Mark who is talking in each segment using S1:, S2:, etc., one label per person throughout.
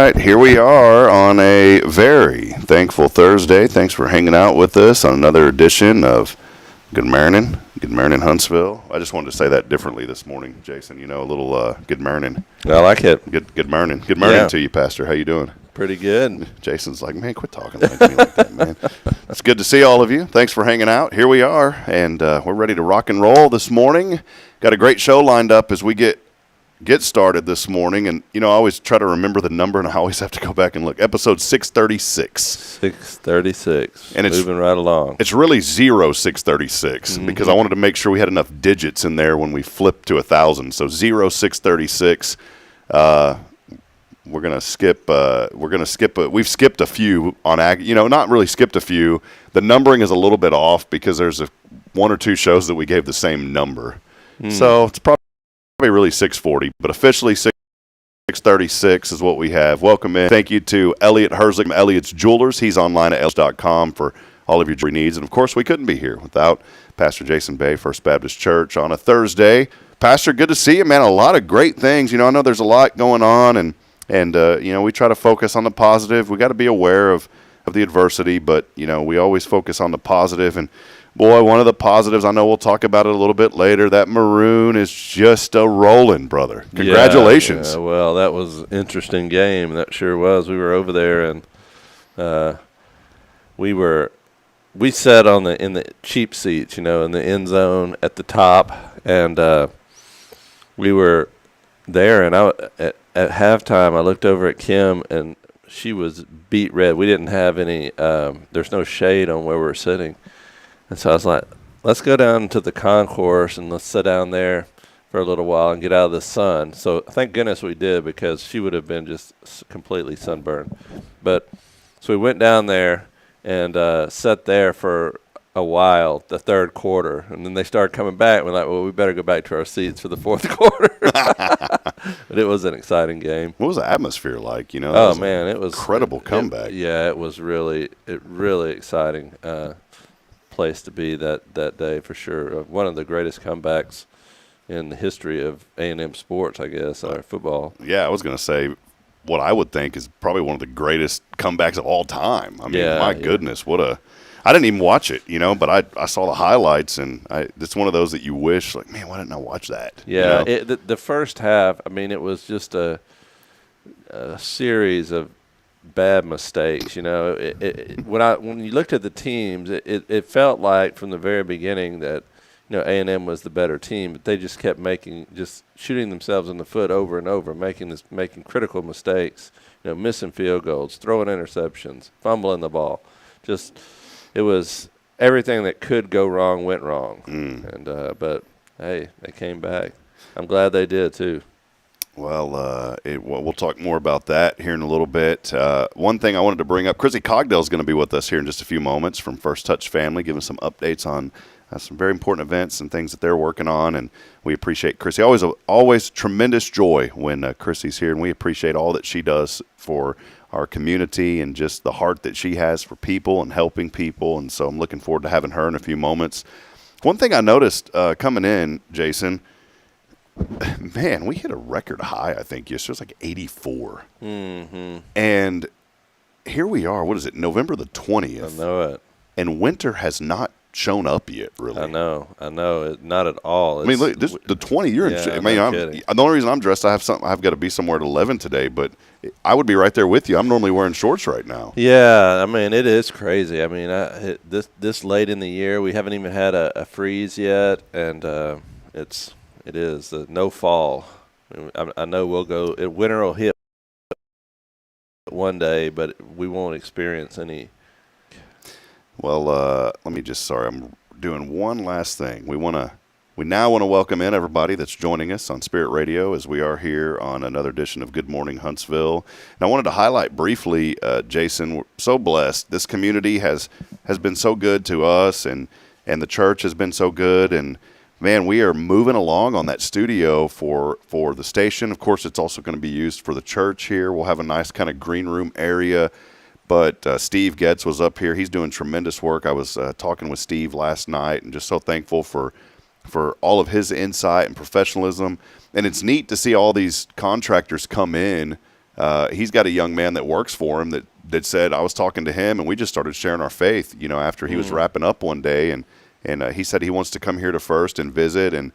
S1: right, here we are on a very thankful Thursday. Thanks for hanging out with us on another edition of Good Morning. Good morning, Huntsville. I just wanted to say that differently this morning, Jason. You know, a little good morning.
S2: I like it.
S1: Good morning. Good morning to you, Pastor. How you doing?
S2: Pretty good.
S1: Jason's like, man, quit talking like me like that, man. It's good to see all of you. Thanks for hanging out. Here we are, and we're ready to rock and roll this morning. Got a great show lined up as we get get started this morning, and I always try to remember the number, and I always have to go back and look. Episode 636.
S2: 636.
S1: And it's
S2: moving right along.
S1: It's really 0636 because I wanted to make sure we had enough digits in there when we flipped to 1,000. So 0636. We're gonna skip. We've skipped a few on not really skipped a few. The numbering is a little bit off because there's one or two shows that we gave the same number. So it's probably really 640, but officially 636 is what we have. Welcome in. Thank you to Elliot Herzlich from Elliot's Jewelers. He's online at elliot's.com for all of your jewelry needs. And, of course, we couldn't be here without Pastor Jason Bay, First Baptist Church, on a Thursday. Pastor, good to see you, man. A lot of great things. I know there's a lot going on, and we try to focus on the positive. We got to be aware of the adversity, but, we always focus on the positive. And, boy, one of the positives, I know we'll talk about it a little bit later, that Maroon is just a rolling, brother. Congratulations.
S2: Yeah, well, that was an interesting game. That sure was. We were over there, and we sat in the cheap seats, in the end zone at the top, and we were there, and at halftime I looked over at Kim, and she was beet red. We didn't have any there's no shade on where we were sitting. And so I was like, let's go down to the concourse and let's sit down there for a little while and get out of the sun. So thank goodness we did, because she would have been just completely sunburned. But so we went down there and sat there for a while, the third quarter. And then they started coming back. We're like, well, we better go back to our seats for the fourth quarter. But it was an exciting game.
S1: What was the atmosphere like?
S2: Oh, man, it was
S1: incredible comeback.
S2: It was really exciting. Place to be that day for sure. One of the greatest comebacks in the history of A&M sports, I guess, or football.
S1: Yeah, I was going to say what I would think is probably one of the greatest comebacks of all time. I mean, my goodness, I didn't even watch it, but I saw the highlights, and it's one of those that you wish, like, man, why didn't I watch that?
S2: Yeah, the first half, I mean, it was just a series of bad mistakes. When you looked at the teams, it felt like from the very beginning that A&M was the better team, but they just kept shooting themselves in the foot over and over, making critical mistakes, missing field goals, throwing interceptions, fumbling the ball. It was everything that could go wrong went wrong. And but hey, they came back. I'm glad they did too.
S1: Well, we'll talk more about that here in a little bit. One thing I wanted to bring up, Chrissy Cogdell is going to be with us here in just a few moments from First Touch Family, giving some updates on some very important events and things that they're working on, and we appreciate Chrissy. Always tremendous joy when Chrissy's here, and we appreciate all that she does for our community and just the heart that she has for people and helping people, and so I'm looking forward to having her in a few moments. One thing I noticed coming in, Jason, man, we hit a record high, I think, yesterday. It was like 84. And here we are, what is it, November the 20th.
S2: I know it.
S1: And winter has not shown up yet, really.
S2: I know. Not at all.
S1: I mean, look, the 20, you're in shape. I mean, the only reason I'm dressed, I've got to be somewhere at 11 today, but I would be right there with you. I'm normally wearing shorts right now. Yeah,
S2: I mean, it is crazy. I mean, this late in the year, we haven't even had a freeze yet, and it is no fall. I know winter will hit one day, but we won't experience any.
S1: Well, I'm doing one last thing. We now want to welcome in everybody that's joining us on Spirit Radio as we are here on another edition of Good Morning Huntsville. And I wanted to highlight briefly, Jason, we're so blessed. This community has been so good to us, and the church has been so good, and man, we are moving along on that studio for the station. Of course, it's also going to be used for the church here. We'll have a nice kind of green room area. But Steve Getz was up here. He's doing tremendous work. I was talking with Steve last night and just so thankful for all of his insight and professionalism. And it's neat to see all these contractors come in. He's got a young man that works for him that said, I was talking to him, and we just started sharing our faith, after he was wrapping up one day. And he said he wants to come here to First and visit, and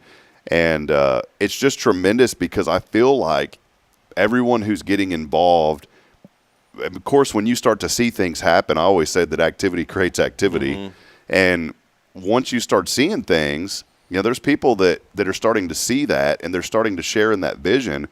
S1: it's just tremendous because I feel like everyone who's getting involved, of course, when you start to see things happen, I always said that activity creates activity, and once you start seeing things, You know, there's people that are starting to see that, and they're starting to share in that vision.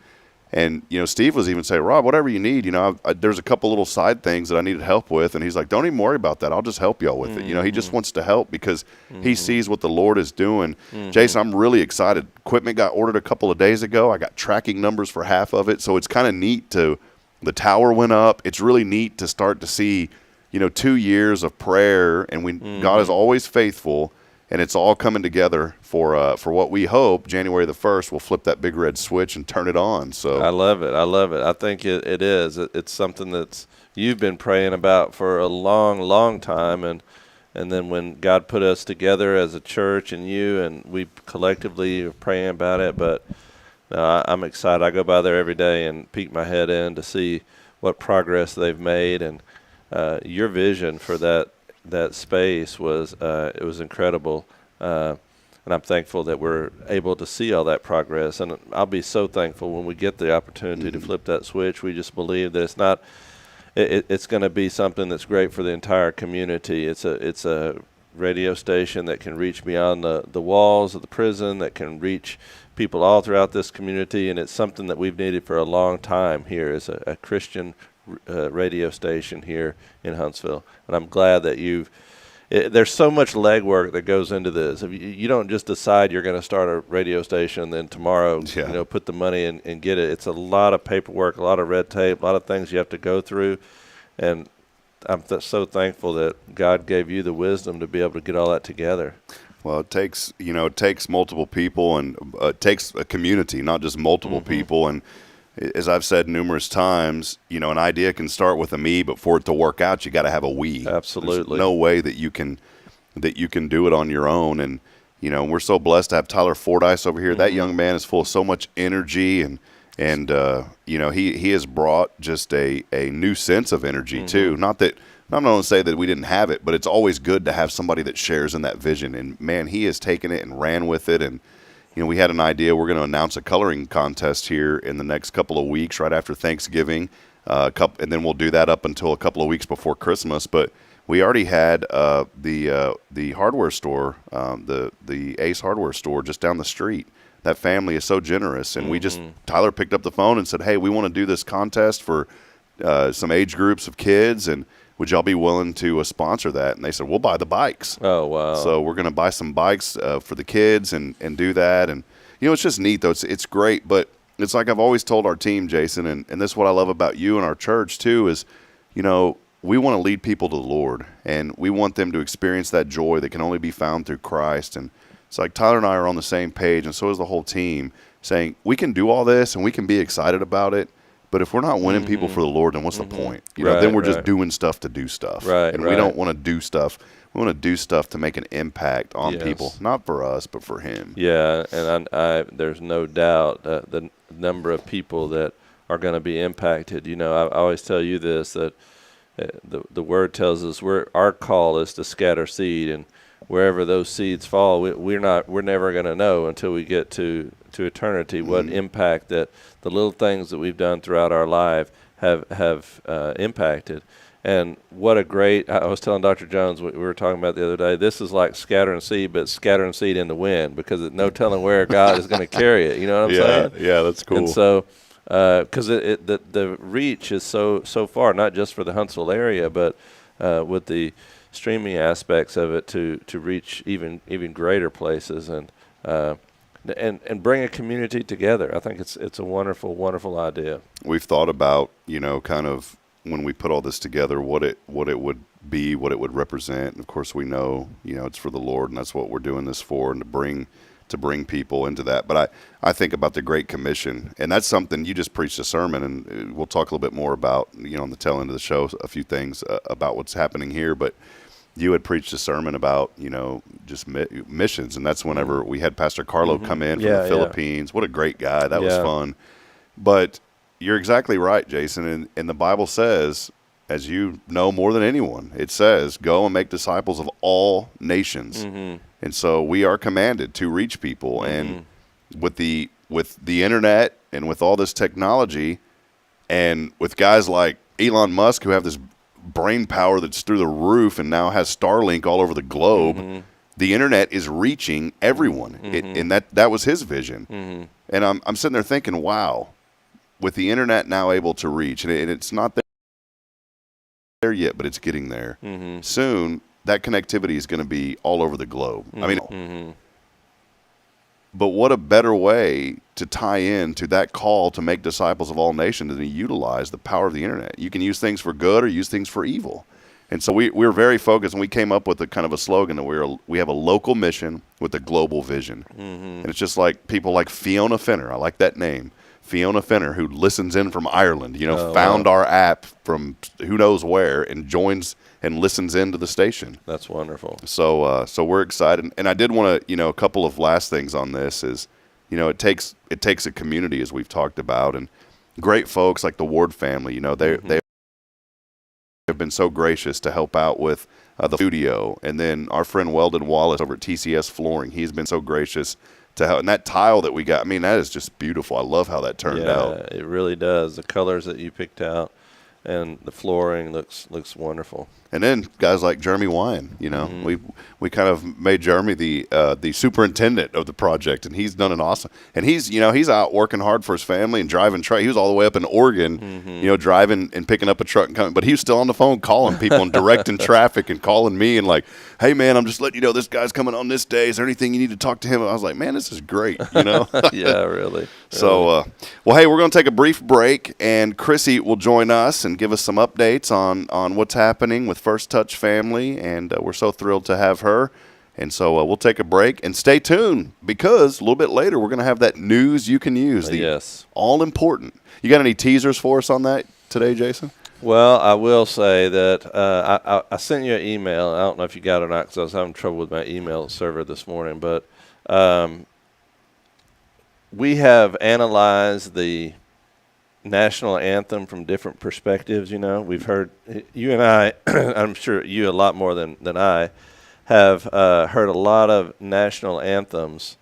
S1: And, you know, Steve was even saying, Rob, whatever you need, you know, there's a couple little side things that I needed help with. And he's like, don't even worry about that. I'll just help y'all with it. You know, he just wants to help because he sees what the Lord is doing. Jason, I'm really excited. Equipment got ordered a couple of days ago. I got tracking numbers for half of it. So it's kind of neat the tower went up. It's really neat to start to see, you know, 2 years of prayer, and God is always faithful. And it's all coming together for what we hope January the 1st will flip that big red switch and turn it on. So
S2: I love it. I think it is. It's something that's you've been praying about for a long, long time, and then when God put us together as a church and we collectively are praying about it. But I'm excited. I go by there every day and peek my head in to see what progress they've made, and your vision for that space was it was incredible, and I'm thankful that we're able to see all that progress. And I'll be so thankful when we get the opportunity to flip that switch. We just believe that it's going to be something that's great for the entire community. It's a radio station that can reach beyond the walls of the prison, that can reach people all throughout this community, and it's something that we've needed for a long time here as a Christian radio station here in Huntsville. And I'm glad that there's so much legwork that goes into this. If you don't just decide you're going to start a radio station and then tomorrow, you know, put the money in and get it. It's a lot of paperwork, a lot of red tape, a lot of things you have to go through. And I'm so thankful that God gave you the wisdom to be able to get all that together.
S1: Well, it takes multiple people, and it takes a community, not just multiple people. And as I've said numerous times, you know, an idea can start with a me, but for it to work out, you got to have a we.
S2: Absolutely.
S1: There's no way that you can do it on your own. And, you know, we're so blessed to have Tyler Fordyce over here. That young man is full of so much energy, and you know, he has brought just a new sense of energy too. Not that I'm not going to say that we didn't have it, but it's always good to have somebody that shares in that vision. And man, he has taken it and ran with it. And you know, we had an idea. We're going to announce a coloring contest here in the next couple of weeks, right after Thanksgiving, and then we'll do that up until a couple of weeks before Christmas. But we already had the hardware store, the Ace Hardware store, just down the street. That family is so generous, and Tyler picked up the phone and said, "Hey, we want to do this contest for some age groups of kids, and would y'all be willing to sponsor that?" And they said, "We'll buy the bikes."
S2: Oh, wow.
S1: So we're going to buy some bikes for the kids and do that. And, you know, it's just neat, though. It's great. But it's like I've always told our team, Jason, and this is what I love about you and our church, too, is, you know, we want to lead people to the Lord, and we want them to experience that joy that can only be found through Christ. And it's like Tyler and I are on the same page, and so is the whole team, saying we can do all this and we can be excited about it. But if we're not winning people for the Lord, then what's the point? You know, then we're just doing stuff to do stuff. And we don't want to do stuff. We want to do stuff to make an impact on people, not for us, but for Him.
S2: Yeah, and I there's no doubt the number of people that are going to be impacted. You know, I always tell you this, that the Word tells us our call is to scatter seed, and wherever those seeds fall, we're never going to know until we get to eternity what impact that the little things that we've done throughout our life have impacted. And what a great, I was telling Dr. Jones, we were talking about the other day, this is like scattering seed, but scattering seed in the wind, because there's no telling where God is going to carry it. You know what I'm saying?
S1: Yeah, that's cool.
S2: And so, because the reach is so far, not just for the Huntsville area, but with the streaming aspects of it to reach even greater places and bring a community together. I think it's a wonderful, wonderful idea.
S1: We've thought about, you know, kind of when we put all this together, what it would be, what it would represent. And of course, we know, you know, it's for the Lord, and that's what we're doing this for, and to bring people into that. But I think about the Great Commission, and that's something you just preached a sermon, and we'll talk a little bit more about, you know, on the tail end of the show, a few things about what's happening here. But you had preached a sermon about, you know, just missions, and that's whenever we had Pastor Carlo come in from the Philippines. What a great guy. That was fun. But you're exactly right, Jason, and the Bible says, as you know more than anyone, it says, go and make disciples of all nations. And so we are commanded to reach people. And with the internet and with all this technology, and with guys like Elon Musk who have this brain power that's through the roof and now has Starlink all over the globe, the internet is reaching everyone, and that was his vision. And I'm sitting there thinking, wow, with the internet now able to reach, and it's not there yet, but it's getting there. Soon, that connectivity is going to be all over the globe. I mean, but what a better way to tie in to that call to make disciples of all nations than to utilize the power of the internet. You can use things for good or use things for evil. And so we're very focused, and we came up with a kind of a slogan that we have a local mission with a global vision. And it's just like people like Fiona Finner. I like that name. Fiona Finner, who listens in from Ireland, found our app from who knows where and joins and listens into the station.
S2: That's wonderful.
S1: So we're excited. And I did want to, a couple of last things on this is, it takes a community, as we've talked about, and great folks like the Ward family. They have been so gracious to help out with the studio, and then our friend Weldon Wallace over at TCS Flooring. He's been so gracious to help. And that tile that we got, I mean, that is just beautiful. I love how that turned out.
S2: Yeah, it really does. The colors that you picked out and the flooring looks wonderful.
S1: And then guys like Jeremy Wine, we kind of made Jeremy the superintendent of the project, and he's done an awesome. And he's out working hard for his family and driving truck. He was all the way up in Oregon, driving and picking up a truck and coming, but he was still on the phone calling people and directing traffic and calling me and like, hey man, I'm just letting you know this guy's coming on this day. Is there anything you need to talk to him? I was like, man, this is great,
S2: Yeah, really.
S1: So, well, hey, we're going to take a brief break, and Chrissy will join us and give us some updates on what's happening with First Touch Family, and we're so thrilled to have her. And so we'll take a break and stay tuned, because a little bit later we're going to have that news you can use.
S2: Yes.
S1: All important. You got any teasers for us on that today, Jason?
S2: Well, I will say that I sent you an email. I don't know if you got it or not, because I was having trouble with my email server this morning. But we have analyzed the national anthem from different perspectives. We've heard, you and I, I'm sure you a lot more than I, have heard a lot of national anthems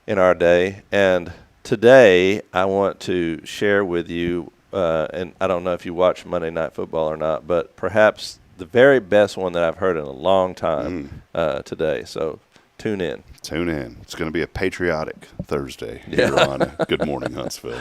S2: in our day. And today I want to share with you, and I don't know if you watch Monday Night Football or not, but perhaps the very best one that I've heard in a long time today. So tune in.
S1: Tune in. It's going to be a patriotic Thursday here on Good Morning Huntsville.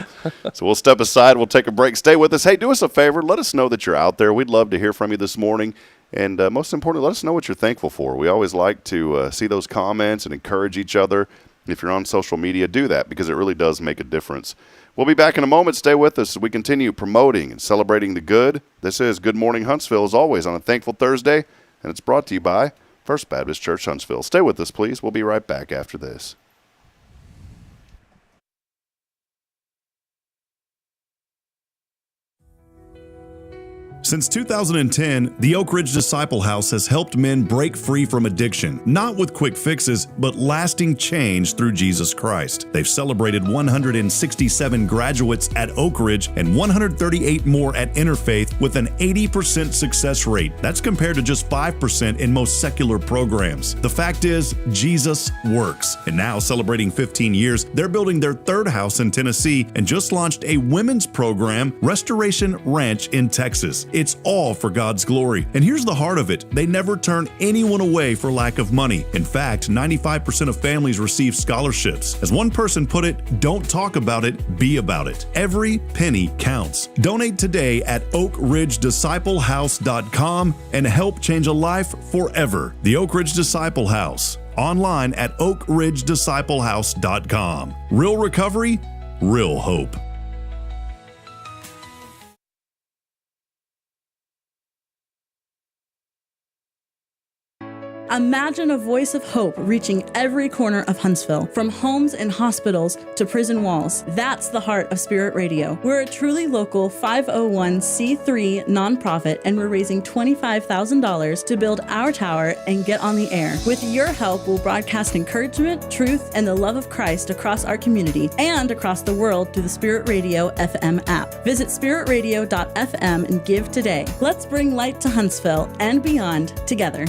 S1: So we'll step aside. We'll take a break. Stay with us. Hey, do us a favor. Let us know that you're out there. We'd love to hear from you this morning. And most importantly, let us know what you're thankful for. We always like to see those comments and encourage each other. If you're on social media, do that, because it really does make a difference. We'll be back in a moment. Stay with us as we continue promoting and celebrating the good. This is Good Morning Huntsville, as always, on a Thankful Thursday, and it's brought to you by First Baptist Church Huntsville. Stay with us, please. We'll be right back after this.
S3: Since 2010, the Oak Ridge Disciple House has helped men break free from addiction, not with quick fixes, but lasting change through Jesus Christ. They've celebrated 167 graduates at Oak Ridge and 138 more at Interfaith, with an 80% success rate. That's compared to just 5% in most secular programs. The fact is, Jesus works. And now, celebrating 15 years, they're building their third house in Tennessee and just launched a women's program, Restoration Ranch, in Texas. It's all for God's glory. And here's the heart of it. They never turn anyone away for lack of money. In fact, 95% of families receive scholarships. As one person put it, don't talk about it, be about it. Every penny counts. Donate today at oakridgedisciplehouse.com and help change a life forever. The Oak Ridge Disciple House. Online at oakridgedisciplehouse.com. Real recovery, real hope.
S4: Imagine a voice of hope reaching every corner of Huntsville, from homes and hospitals to prison walls. That's the heart of Spirit Radio. We're a truly local 501c3 nonprofit, and we're raising $25,000 to build our tower and get on the air. With your help, we'll broadcast encouragement, truth, and the love of Christ across our community and across the world through the Spirit Radio FM app. Visit spiritradio.fm and give today. Let's bring light to Huntsville and beyond together.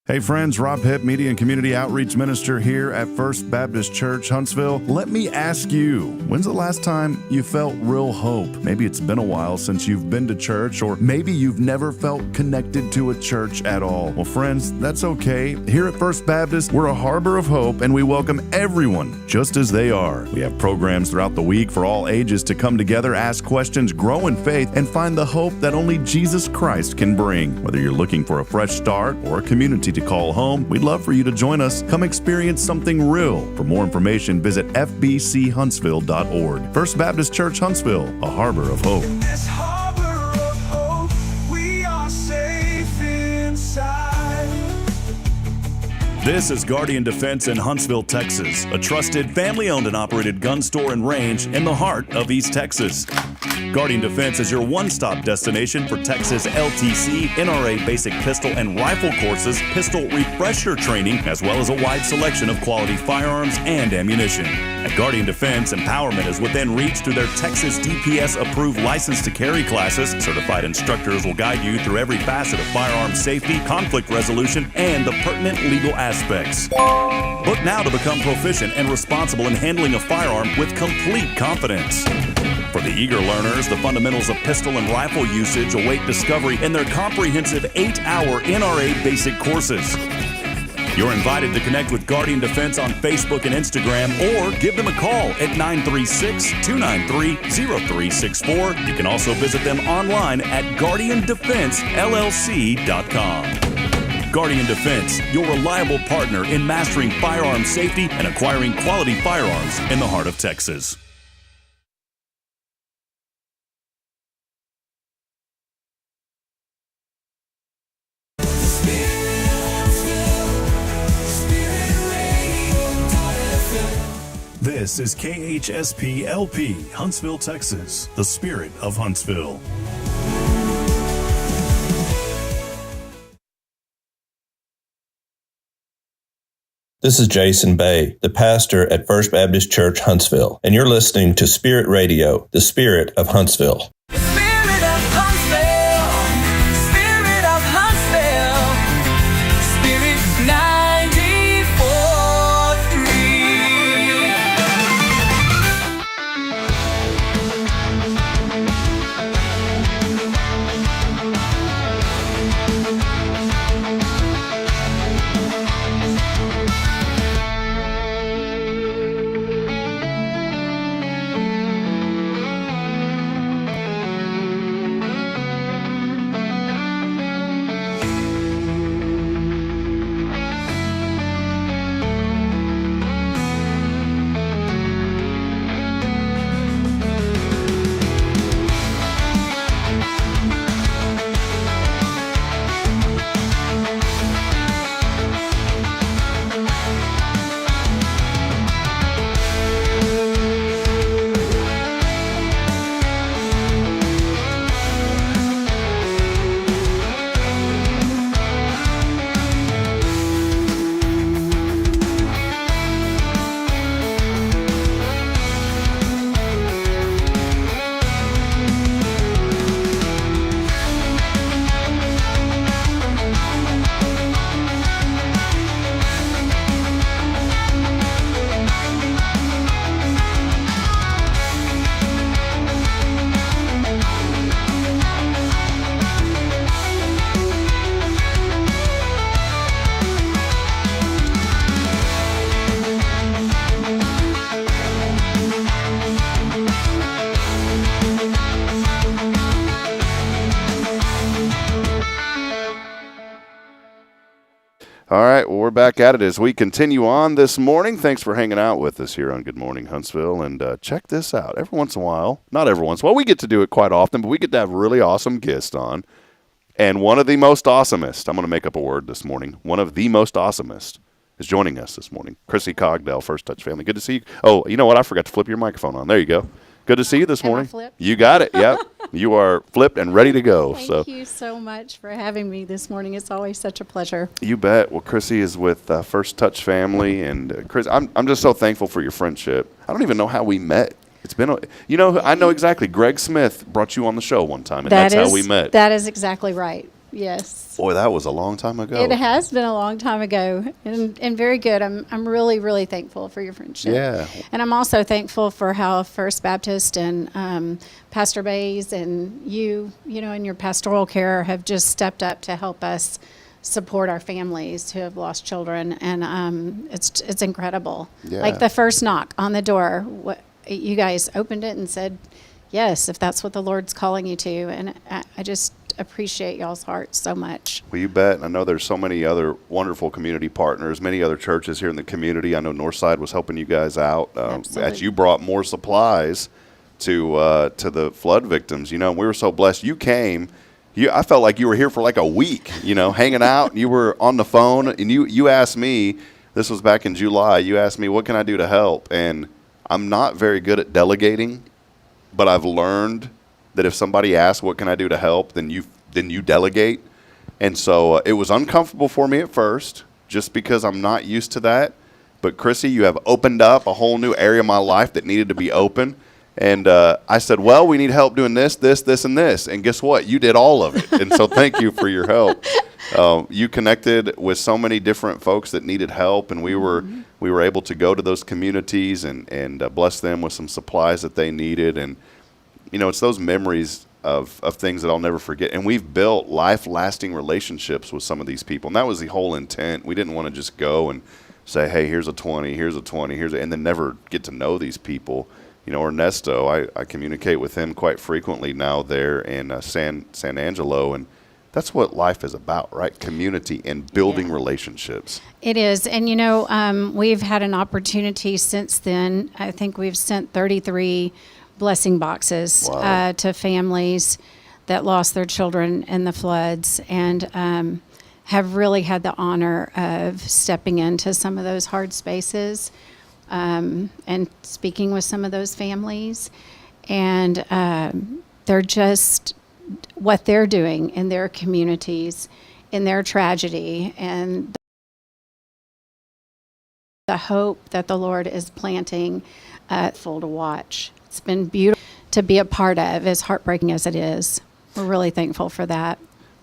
S3: Hey friends, Rob Hipp, Media and Community Outreach Minister here at First Baptist Church, Huntsville. Let me ask you, when's the last time you felt real hope? Maybe it's been a while since you've been to church, or maybe you've never felt connected to a church at all. Well, friends, that's okay. Here at First Baptist, we're a harbor of hope, and we welcome everyone just as they are. We have programs throughout the week for all ages to come together, ask questions, grow in faith, and find the hope that only Jesus Christ can bring. Whether you're looking for a fresh start or a community to call home, we'd love for you to join us. Come experience something real. For more information, visit fbchuntsville.org. First Baptist Church Huntsville, a harbor of hope.
S5: This harbor of hope, we are safe inside.
S3: This is Guardian Defense in Huntsville, Texas, a trusted family-owned and operated gun store and range in the heart of East Texas. Guardian Defense is your one-stop destination for Texas LTC, NRA basic pistol and rifle courses, pistol refresher training, as well as a wide selection of quality firearms and ammunition. At Guardian Defense, empowerment is within reach through their Texas DPS-approved license to carry classes. Certified instructors will guide you through every facet of firearm safety, conflict resolution, and the pertinent legal aspects. Book now to become proficient and responsible in handling a firearm with complete confidence. For the eager learners, the fundamentals of pistol and rifle usage await discovery in their comprehensive 8-hour NRA basic courses. You're invited to connect with Guardian Defense on Facebook and Instagram, or give them a call at 936-293-0364. You can also visit them online at guardiandefensellc.com. Guardian Defense, your reliable partner in mastering firearm safety and acquiring quality firearms in the heart of Texas. This is KHSP LP, Huntsville, Texas, the spirit of Huntsville.
S6: This is Jason Bay, the pastor at First Baptist Church, Huntsville, and you're listening to Spirit Radio, the spirit of Huntsville.
S5: Spirit of Huntsville, Spirit of Huntsville, Spirit
S1: '" All right, well, we're back at it as we continue on this morning. Thanks for hanging out with us here on Good Morning Huntsville. And check this out. Every once in a while, not every once in a while, we get to do it quite often, but we get to have really awesome guests on. And one of the most awesomest, I'm going to make up a word this morning, one of the most awesomest is joining us this morning. Chrissy Cogdell, First Touch family. Good to see you. Oh, you know what? I forgot to flip your microphone on. There you go. Good to see you this morning. You got it. Yep. You are flipped and ready to go.
S7: Thank you so much for having me this morning. It's always such a pleasure.
S1: You bet. Well, Chrissy is with First Touch family, and Chris, I'm just so thankful for your friendship. I don't even know how we met. It's been, I know exactly. Greg Smith brought you on the show one time, and that's how we met.
S7: That is exactly right. Yes.
S1: Boy, that was a long time ago.
S7: It has been a long time ago, and very good. I'm really, really thankful for your friendship.
S1: Yeah.
S7: And I'm also thankful for how First Baptist and Pastor Bays and you know, in your pastoral care have just stepped up to help us support our families who have lost children, and it's incredible.
S1: Yeah.
S7: Like the first knock on the door, you guys opened it and said, yes, if that's what the Lord's calling you to, and I just appreciate y'all's hearts so much.
S1: Well, you bet. And I know there's so many other wonderful community partners, many other churches here in the community. I know Northside was helping you guys out.
S7: Absolutely.
S1: As you brought more supplies to the flood victims. You know, we were so blessed. You came. I felt like you were here for like a week, you know, hanging out. You were on the phone, and you asked me, this was back in July, you asked me, what can I do to help? And I'm not very good at delegating, but I've learned that if somebody asks, what can I do to help, then you delegate. And so it was uncomfortable for me at first, just because I'm not used to that. But Chrissy, you have opened up a whole new area of my life that needed to be open. And I said, well, we need help doing this, and this. And guess what? You did all of it. And so thank you for your help. You connected with so many different folks that needed help, and we were able to go to those communities and bless them with some supplies that they needed. And, you know, it's those memories of things that I'll never forget. And we've built life-lasting relationships with some of these people. And that was the whole intent. We didn't want to just go and say, hey, here's a 20, and then never get to know these people. You know, Ernesto, I communicate with him quite frequently now there in San Angelo, and that's what life is about, right? Community and building relationships.
S7: It is. And, you know, we've had an opportunity since then. I think we've sent 33 blessing boxes to families that lost their children in the floods, and have really had the honor of stepping into some of those hard spaces. And speaking with some of those families, and they're just what they're doing in their communities, in their tragedy, and the hope that the Lord is planting, full to watch. It's been beautiful to be a part of, as heartbreaking as it is. We're really thankful for that.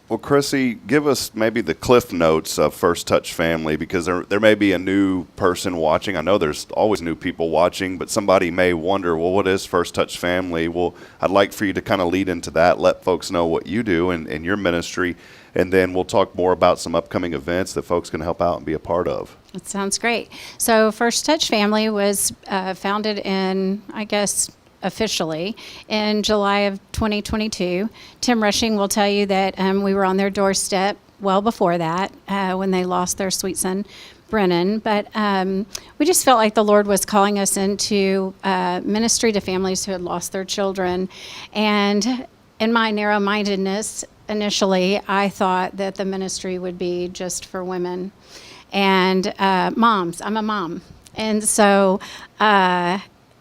S1: Well, Chrissy, give us maybe the cliff notes of First Touch Family, because there may be a new person watching. I know there's always new people watching, but somebody may wonder, well, what is First Touch Family? Well, I'd like for you to kind of lead into that, let folks know what you do and your ministry, and then we'll talk more about some upcoming events that folks can help out and be a part of.
S7: That sounds great. So First Touch Family was founded in, I guess, officially in July of 2022. Tim Rushing will tell you that we were on their doorstep well before that when they lost their sweet son, Brennan. But we just felt like the Lord was calling us into ministry to families who had lost their children. And in my narrow-mindedness, initially, I thought that the ministry would be just for women and moms. I'm a mom. And so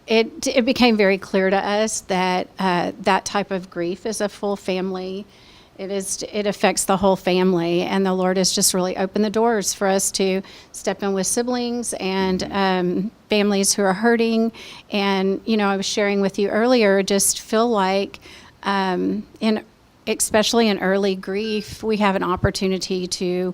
S7: it became very clear to us that that type of grief is a full family. It affects the whole family, and the Lord has just really opened the doors for us to step in with siblings and families who are hurting. And you know, I was sharing with you earlier, just feel like especially in early grief, we have an opportunity to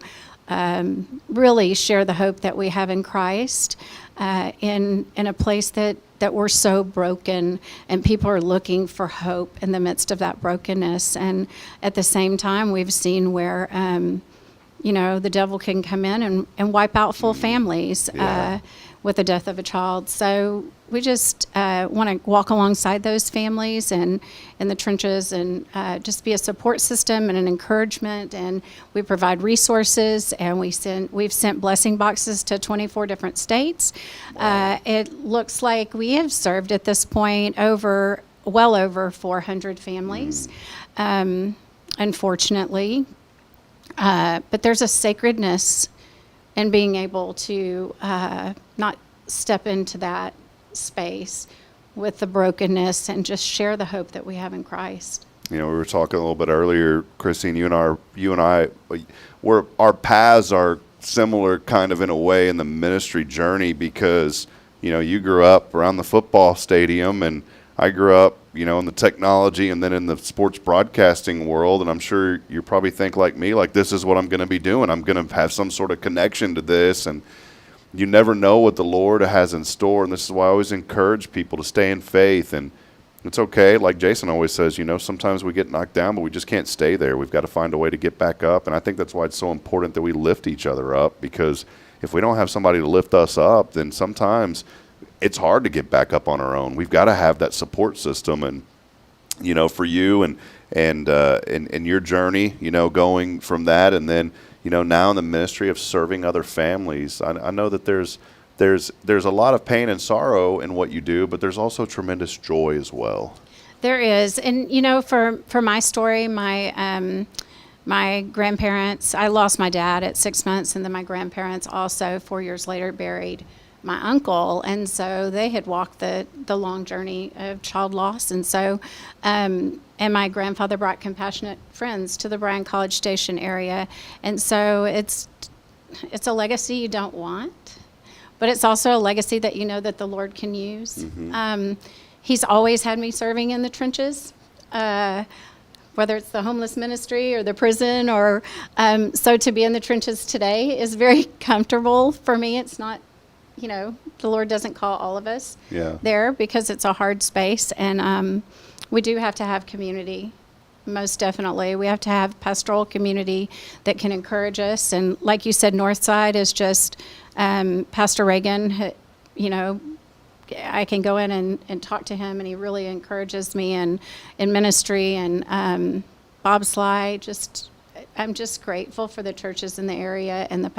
S7: really share the hope that we have in Christ in a place that we're so broken, and people are looking for hope in the midst of that brokenness. And at the same time, we've seen where, you know, the devil can come in and wipe out full families with the death of a child. So we just want to walk alongside those families and in the trenches and just be a support system and an encouragement. And we provide resources, and we've sent blessing boxes to 24 different states. Wow. It looks like we have served at this point well over 400 families, unfortunately. But there's a sacredness in being able to not step into that space with the brokenness and just share the hope that we have in Christ.
S1: You know, we were talking a little bit earlier, Chrissy, and you and I, our paths are similar kind of in a way in the ministry journey, because, you know, you grew up around the football stadium, and I grew up, in the technology and then in the sports broadcasting world, and I'm sure you probably think like me, like this is what I'm going to be doing. I'm going to have some sort of connection to this, and you never know what the Lord has in store. And this is why I always encourage people to stay in faith. And it's okay, like Jason always says, sometimes we get knocked down, but we just can't stay there. We've got to find a way to get back up. And I think that's why it's so important that we lift each other up, because if we don't have somebody to lift us up, then sometimes it's hard to get back up on our own. We've got to have that support system. And, for you and your journey, going from that, and then, now in the ministry of serving other families, I know that there's a lot of pain and sorrow in what you do, but there's also tremendous joy as well.
S7: There is. And, for my story, my grandparents, I lost my dad at 6 months, and then my grandparents also 4 years later buried my uncle. And so they had walked the long journey of child loss. And so, and my grandfather brought compassionate friends to the Bryan College Station area. And so it's a legacy you don't want, but it's also a legacy that that the Lord can use. Mm-hmm. He's always had me serving in the trenches, whether it's the homeless ministry or the prison, or so to be in the trenches today is very comfortable for me. It's not, the Lord doesn't call all of us there, because it's a hard space, and we do have to have community. Most definitely. We have to have pastoral community that can encourage us. And like you said, Northside is just Pastor Reagan, I can go in and talk to him, and he really encourages me in ministry, and Bob Sly. I'm just grateful for the churches in the area and the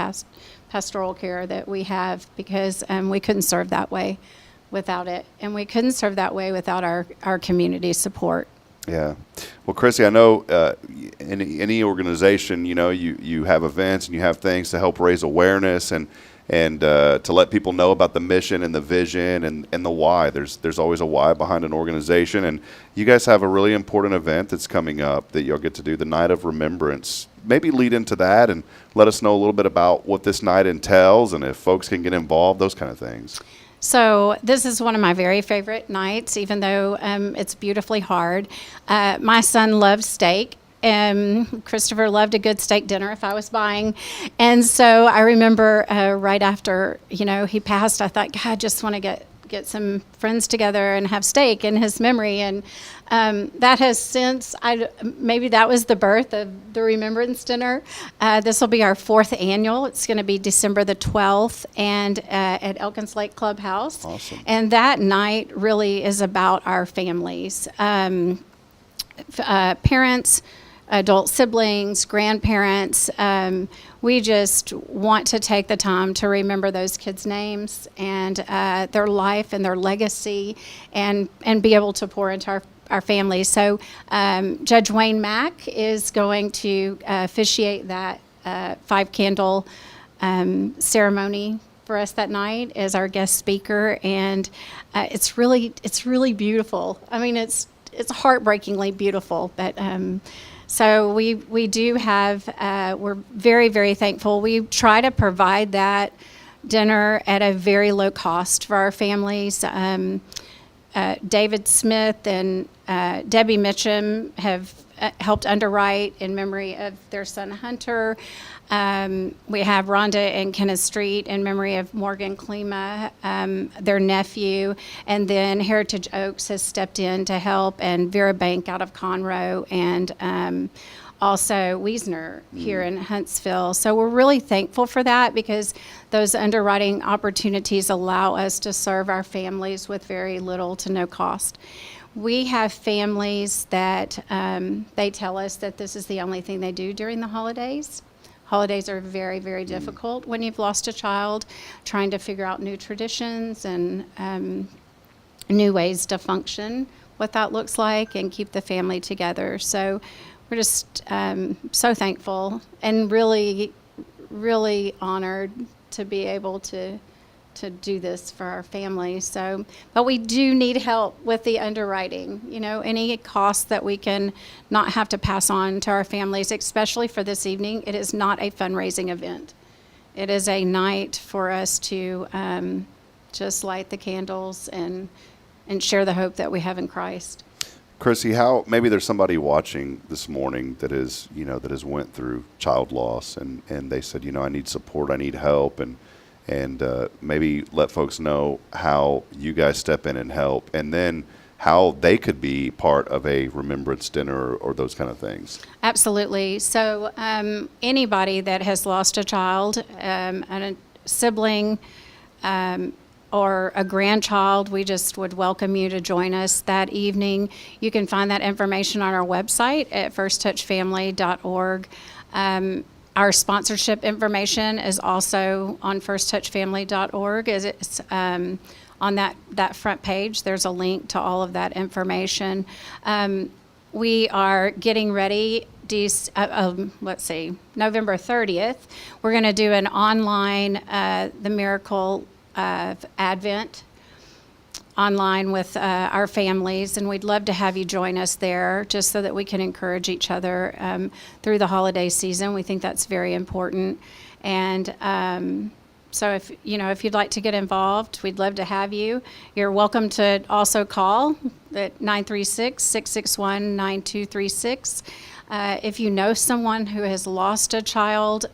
S7: pastoral care that we have, because we couldn't serve that way without it, and we couldn't serve that way without our community support.
S1: Yeah. Well, Chrissy, I know any organization, you have events and you have things to help raise awareness and to let people know about the mission and the vision and the why. There's always a why behind an organization, and you guys have a really important event that's coming up that you'll get to do, the Night of Remembrance. Maybe lead into that and let us know a little bit about what this night entails, and if folks can get involved, those kind of things.
S7: So this is one of my very favorite nights, even though it's beautifully hard. My son loves steak. Christopher loved a good steak dinner if I was buying. And so I remember right after, he passed, I thought, God, I just want to get some friends together and have steak in his memory. And that has since, maybe that was the birth of the Remembrance Dinner. This will be our 4th annual. It's going to be December the 12th and at Elkins Lake Clubhouse. Awesome. And that night really is about our families, parents, adult siblings, grandparents. We just want to take the time to remember those kids' names and their life and their legacy, and be able to pour into our families. So Judge Wayne Mack is going to officiate that 5-candle ceremony for us that night as our guest speaker, and it's really beautiful. I mean, it's heartbreakingly beautiful, but so we do have, we're very, very thankful. We try to provide that dinner at a very low cost for our families. David Smith and Debbie Mitchum have helped underwrite in memory of their son Hunter. We have Rhonda and Kenneth Street in memory of Morgan Klima, their nephew, and then Heritage Oaks has stepped in to help, and Vera Bank out of Conroe, and also Wiesner here in Huntsville. So we're really thankful for that, because those underwriting opportunities allow us to serve our families with very little to no cost. We have families that they tell us that this is the only thing they do during the holidays. Holidays are very, very difficult when you've lost a child, trying to figure out new traditions and new ways to function, what that looks like, and keep the family together. So we're just so thankful and really, really honored to be able to do this for our family. So, but we do need help with the underwriting, any costs that we can not have to pass on to our families, especially for this evening. It is not a fundraising event. It is a night for us to just light the candles and share the hope that we have in Christ.
S1: Chrissy, how maybe there's somebody watching this morning that is, that has went through child loss, and they said, I need support, I need help, and maybe let folks know how you guys step in and help, and then how they could be part of a remembrance dinner or those kind of things.
S7: Absolutely. So anybody that has lost a child, a sibling, or a grandchild, we just would welcome you to join us that evening. You can find that information on our website at firsttouchfamily.org. Our sponsorship information is also on firsttouchfamily.org. It's on that front page. There's a link to all of that information. We are getting ready. November 30th, we're going to do an online The Miracle of Advent online with our families, and we'd love to have you join us there just so that we can encourage each other through the holiday season. We think that's very important. And so if you'd like to get involved, we'd love to have you. You're welcome to also call at 936-661-9236. If you know someone who has lost a child,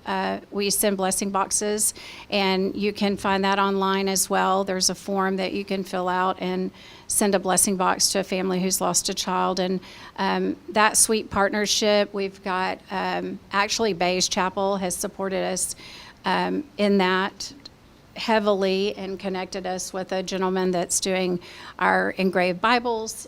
S7: we send blessing boxes, and you can find that online as well. There's a form that you can fill out and send a blessing box to a family who's lost a child. And that sweet partnership, we've got, actually Bayes Chapel has supported us in that heavily and connected us with a gentleman that's doing our engraved Bibles.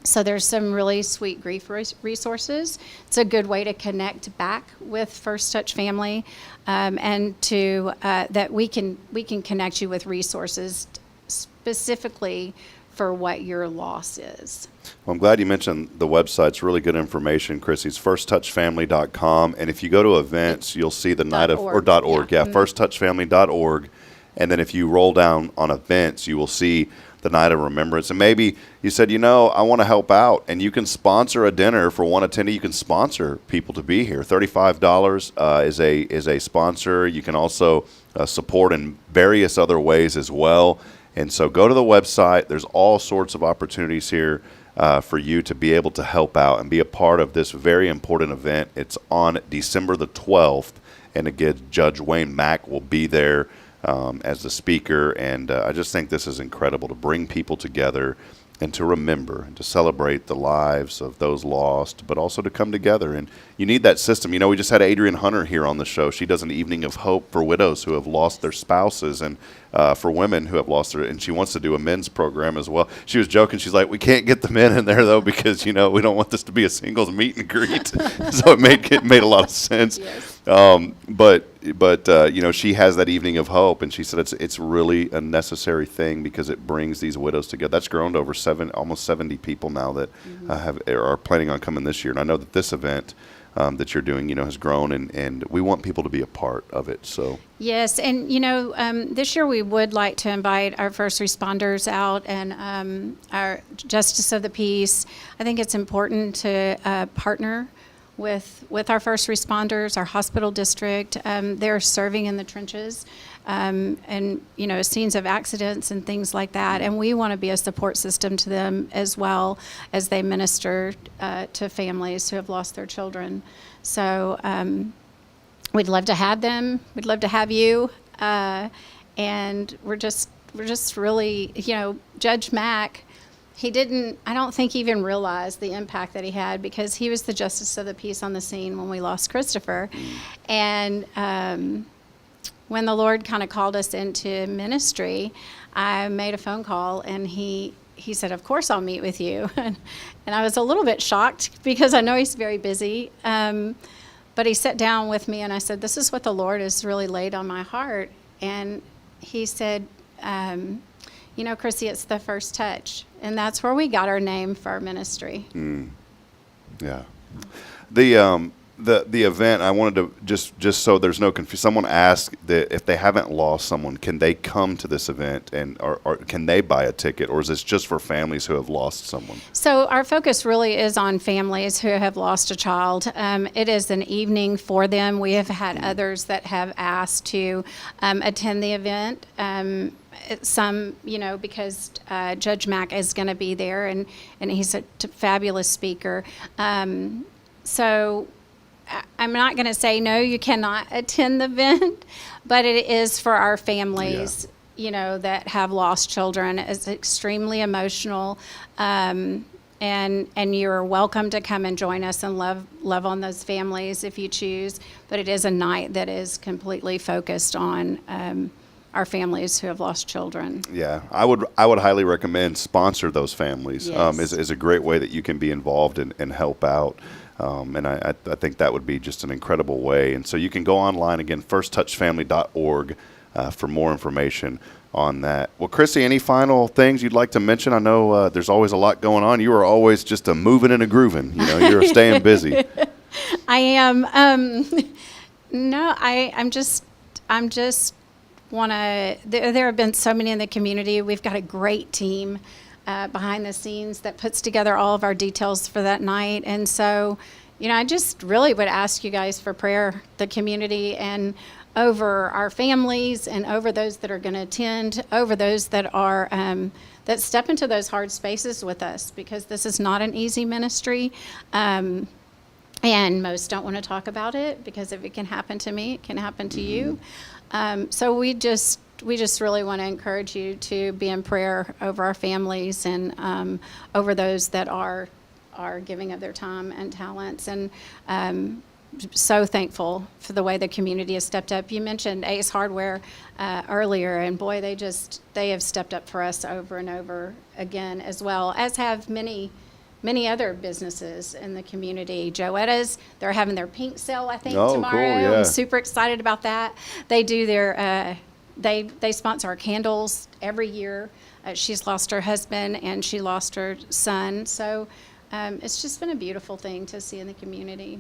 S7: So there's some really sweet grief resources. It's a good way to connect back with First Touch Family, and to that we can connect you with resources specifically for what your loss is.
S1: Well, I'm glad you mentioned the website. It's really good information, Chrissy. It's firsttouchfamily.com, and if you go to events, you'll see the night of .org. Yeah, firsttouchfamily.org, and then if you roll down on events, you will see the night of remembrance. And maybe you said, I want to help out, and you can sponsor a dinner for one attendee. You can sponsor people to be here. $35 is a sponsor. You can also support in various other ways as well. And so go to the website. There's all sorts of opportunities here for you to be able to help out and be a part of this very important event. It's on December the 12th, and again, Judge Wayne Mack will be there as the speaker, and I just think this is incredible to bring people together and to remember and to celebrate the lives of those lost, but also to come together. And you need that system. We just had Adrienne Hunter here on the show. She does an evening of hope for widows who have lost their spouses, and for women who have lost their, and she wants to do a men's program as well. She was joking. She's like, we can't get the men in there though, because we don't want this to be a singles meet and greet. So it made a lot of sense. Yes. But she has that evening of hope, and she said it's really a necessary thing because it brings these widows together. That's grown to over almost 70 people now that are planning on coming this year. And I know that this event that you're doing, has grown, and we want people to be a part of it. So
S7: yes, and this year we would like to invite our first responders out and our Justice of the Peace. I think it's important to partner with our first responders, our hospital district. They're serving in the trenches, and scenes of accidents and things like that. And we want to be a support system to them as well as they minister to families who have lost their children. So we'd love to have them. We'd love to have you. And we're just really, Judge Mack, I don't think even realized the impact that he had, because he was the Justice of the Peace on the scene when we lost Christopher. And when the Lord kind of called us into ministry, I made a phone call, and he said, of course I'll meet with you. And I was a little bit shocked because I know he's very busy. But he sat down with me, and I said, this is what the Lord has really laid on my heart. And he said, Chrissy, it's the first touch. And that's where we got our name for our ministry.
S1: Yeah. The the event, I wanted to just so there's no confusion. Someone asked that if they haven't lost someone, can they come to this event or can they buy a ticket, or is this just for families who have lost someone?
S7: So our focus really is on families who have lost a child. It is an evening for them. We have had others that have asked to attend the event. Some, because Judge Mack is going to be there, and he's a fabulous speaker. So I'm not going to say, no, you cannot attend the event, but it is for our families, that have lost children. It's extremely emotional. And you're welcome to come and join us and love on those families if you choose. But it is a night that is completely focused on our families who have lost children.
S1: Yeah, I would highly recommend sponsor those families.
S7: Yes.
S1: Is a great way that you can be involved and help out. And I think that would be just an incredible way. And so you can go online again, firsttouchfamily.org, for more information on that. Well, Chrissy, any final things you'd like to mention? I know there's always a lot going on. You are always just a moving and a grooving. You're staying busy.
S7: I am. No, I'm just want to. There have been so many in the community. We've got a great team behind the scenes that puts together all of our details for that night. And so, I just really would ask you guys for prayer, the community, and over our families, and over those that are going to attend, over those that are that step into those hard spaces with us, because this is not an easy ministry. And most don't want to talk about it, because if it can happen to me, it can happen to you. So we just really want to encourage you to be in prayer over our families and over those that are giving of their time and talents. And so thankful for the way the community has stepped up. You mentioned Ace Hardware earlier, and boy, they have stepped up for us over and over again, as well as have many other businesses in the community. Joetta's, they're having their pink sale, I think, tomorrow.
S1: Cool, yeah.
S7: I'm super excited about that. They do their, they sponsor our candles every year. She's lost her husband and she lost her son. So it's just been a beautiful thing to see in the community.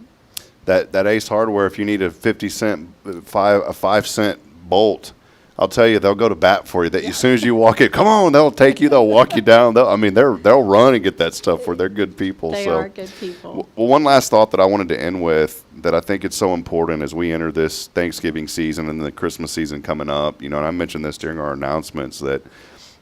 S1: That Ace Hardware, if you need a 5 cent bolt, I'll tell you, they'll go to bat for you. That as soon as you walk in, come on, they'll take you. They'll walk you down. They'll run and get that stuff for. They're good people.
S7: They are good people.
S1: Well, one last thought that I wanted to end with, that I think it's so important as we enter this Thanksgiving season and the Christmas season coming up. And I mentioned this during our announcements that,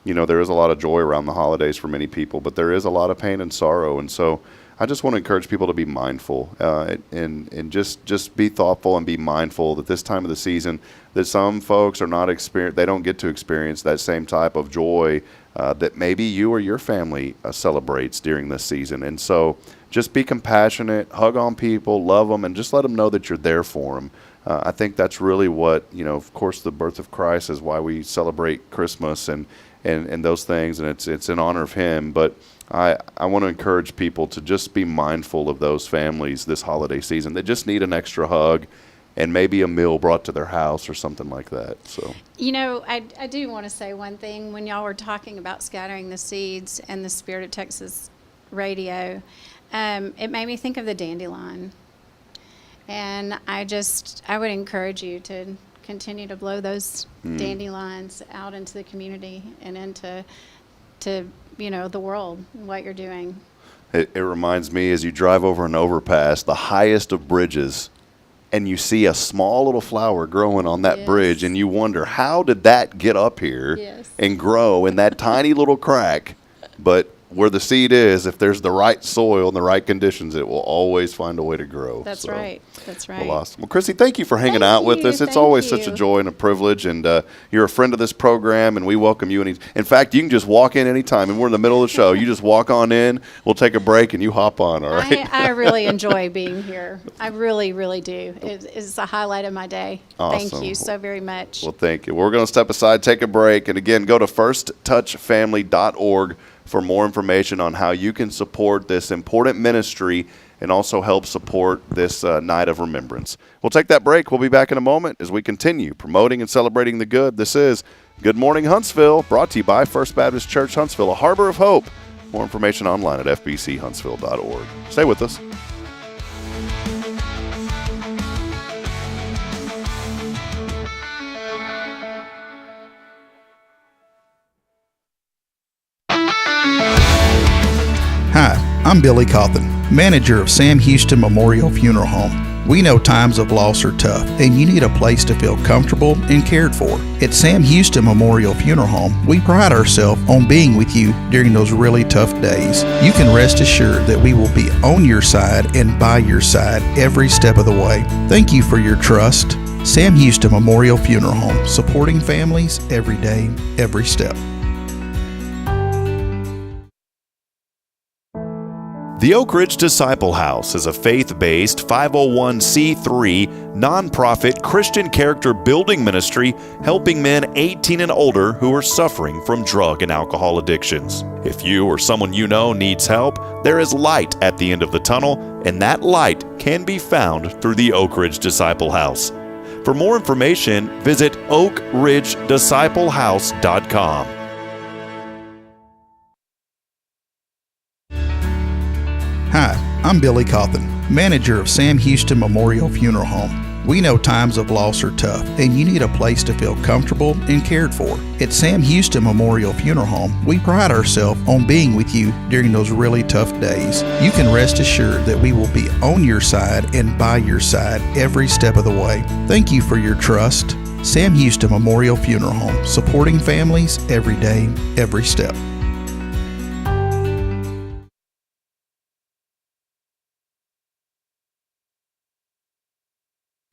S1: there is a lot of joy around the holidays for many people, but there is a lot of pain and sorrow. And so I just want to encourage people to be mindful and just be thoughtful and be mindful that this time of the season, that some folks are not they don't get to experience that same type of joy that maybe you or your family celebrates during this season. And so just be compassionate, hug on people, love them, and just let them know that you're there for them. I think that's really what, of course, the birth of Christ is why we celebrate Christmas and those things, and it's in honor of him. But I want to encourage people to just be mindful of those families this holiday season that just need an extra hug and maybe a meal brought to their house or something like that. So,
S7: I do want to say one thing. When y'all were talking about scattering the seeds and the Spirit of Texas radio, it made me think of the dandelion. And I would encourage you to continue to blow those dandelions out into the community and into the world, what you're doing.
S1: It reminds me, as you drive over an overpass, the highest of bridges, and you see a small little flower growing on that bridge, and you wonder, how did that get up here and grow in that tiny little crack? But where the seed is, if there's the right soil and the right conditions, it will always find a way to grow.
S7: That's right. That's right.
S1: Well, awesome. Well, Chrissy, thank you for hanging out with us. It's always such a joy and a privilege, and you're a friend of this program, and we welcome you. In fact, you can just walk in anytime, and we're in the middle of the show. You just walk on in, we'll take a break, and you hop on, all right?
S7: I really enjoy being here. I really, really do. It's a highlight of my day.
S1: Awesome.
S7: Thank you so very much.
S1: Well, thank you. We're going to step aside, take a break, and again, go to firsttouchfamily.org for more information on how you can support this important ministry and also help support this night of remembrance. We'll take that break. We'll be back in a moment as we continue promoting and celebrating the good. This is Good Morning Huntsville, brought to you by First Baptist Church Huntsville, a harbor of hope. More information online at fbchuntsville.org. Stay with us.
S8: I'm Billy Cawthon, manager of Sam Houston Memorial Funeral Home. We know times of loss are tough, and you need a place to feel comfortable and cared for. At Sam Houston Memorial Funeral Home, we pride ourselves on being with you during those really tough days. You can rest assured that we will be on your side and by your side every step of the way. Thank you for your trust. Sam Houston Memorial Funeral Home, supporting families every day, every step.
S1: The Oak Ridge Disciple House is a faith-based 501c3 nonprofit Christian character building ministry helping men 18 and older who are suffering from drug and alcohol addictions. If you or someone you know needs help, there is light at the end of the tunnel, and that light can be found through the Oak Ridge Disciple House. For more information, visit oakridgedisciplehouse.com.
S8: Hi, I'm Billy Cawthon, manager of Sam Houston Memorial Funeral Home. We know times of loss are tough, and you need a place to feel comfortable and cared for. At Sam Houston Memorial Funeral Home, we pride ourselves on being with you during those really tough days. You can rest assured that we will be on your side and by your side every step of the way. Thank you for your trust. Sam Houston Memorial Funeral Home, supporting families every day, every step.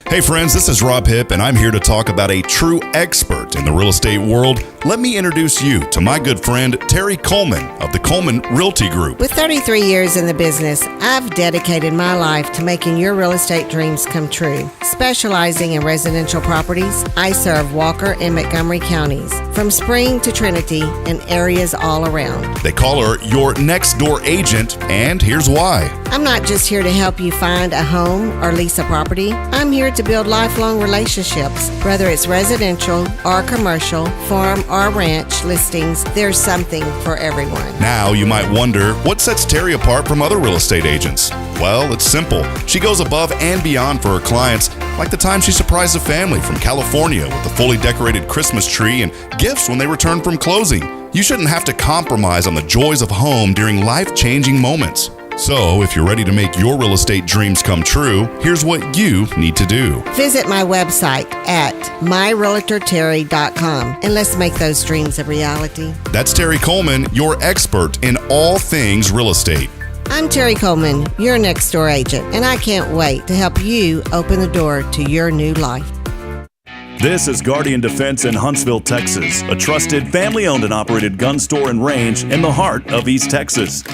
S3: Hey friends, this is Rob Hipp, and I'm here to talk about a true expert in the real estate world. Let me introduce you to my good friend, Terry Coleman of the Coleman Realty Group.
S9: With 33 years in the business, I've dedicated my life to making your real estate dreams come true. Specializing in residential properties, I serve Walker and Montgomery counties, from Spring to Trinity and areas all around.
S3: They call her your next door agent, and here's why.
S9: I'm not just here to help you find a home or lease a property. I'm here to build lifelong relationships. Whether it's residential or commercial, farm or ranch listings, there's something for everyone.
S3: Now you might wonder, what sets Terry apart from other real estate agents? Well, it's simple. She goes above and beyond for her clients, like the time she surprised a family from California with a fully decorated Christmas tree and gifts when they returned from closing. You shouldn't have to compromise on the joys of home during life-changing moments. So, if you're ready to make your real estate dreams come true, here's what you need to do.
S9: Visit my website at myrealtorterry.com and let's make those dreams a reality.
S3: That's Terry Coleman, your expert in all things real estate.
S9: I'm Terry Coleman, your next door agent, and I can't wait to help you open the door to your new life.
S3: This is Guardian Defense in Huntsville, Texas, a trusted family-owned and operated gun store and range in the heart of East Texas.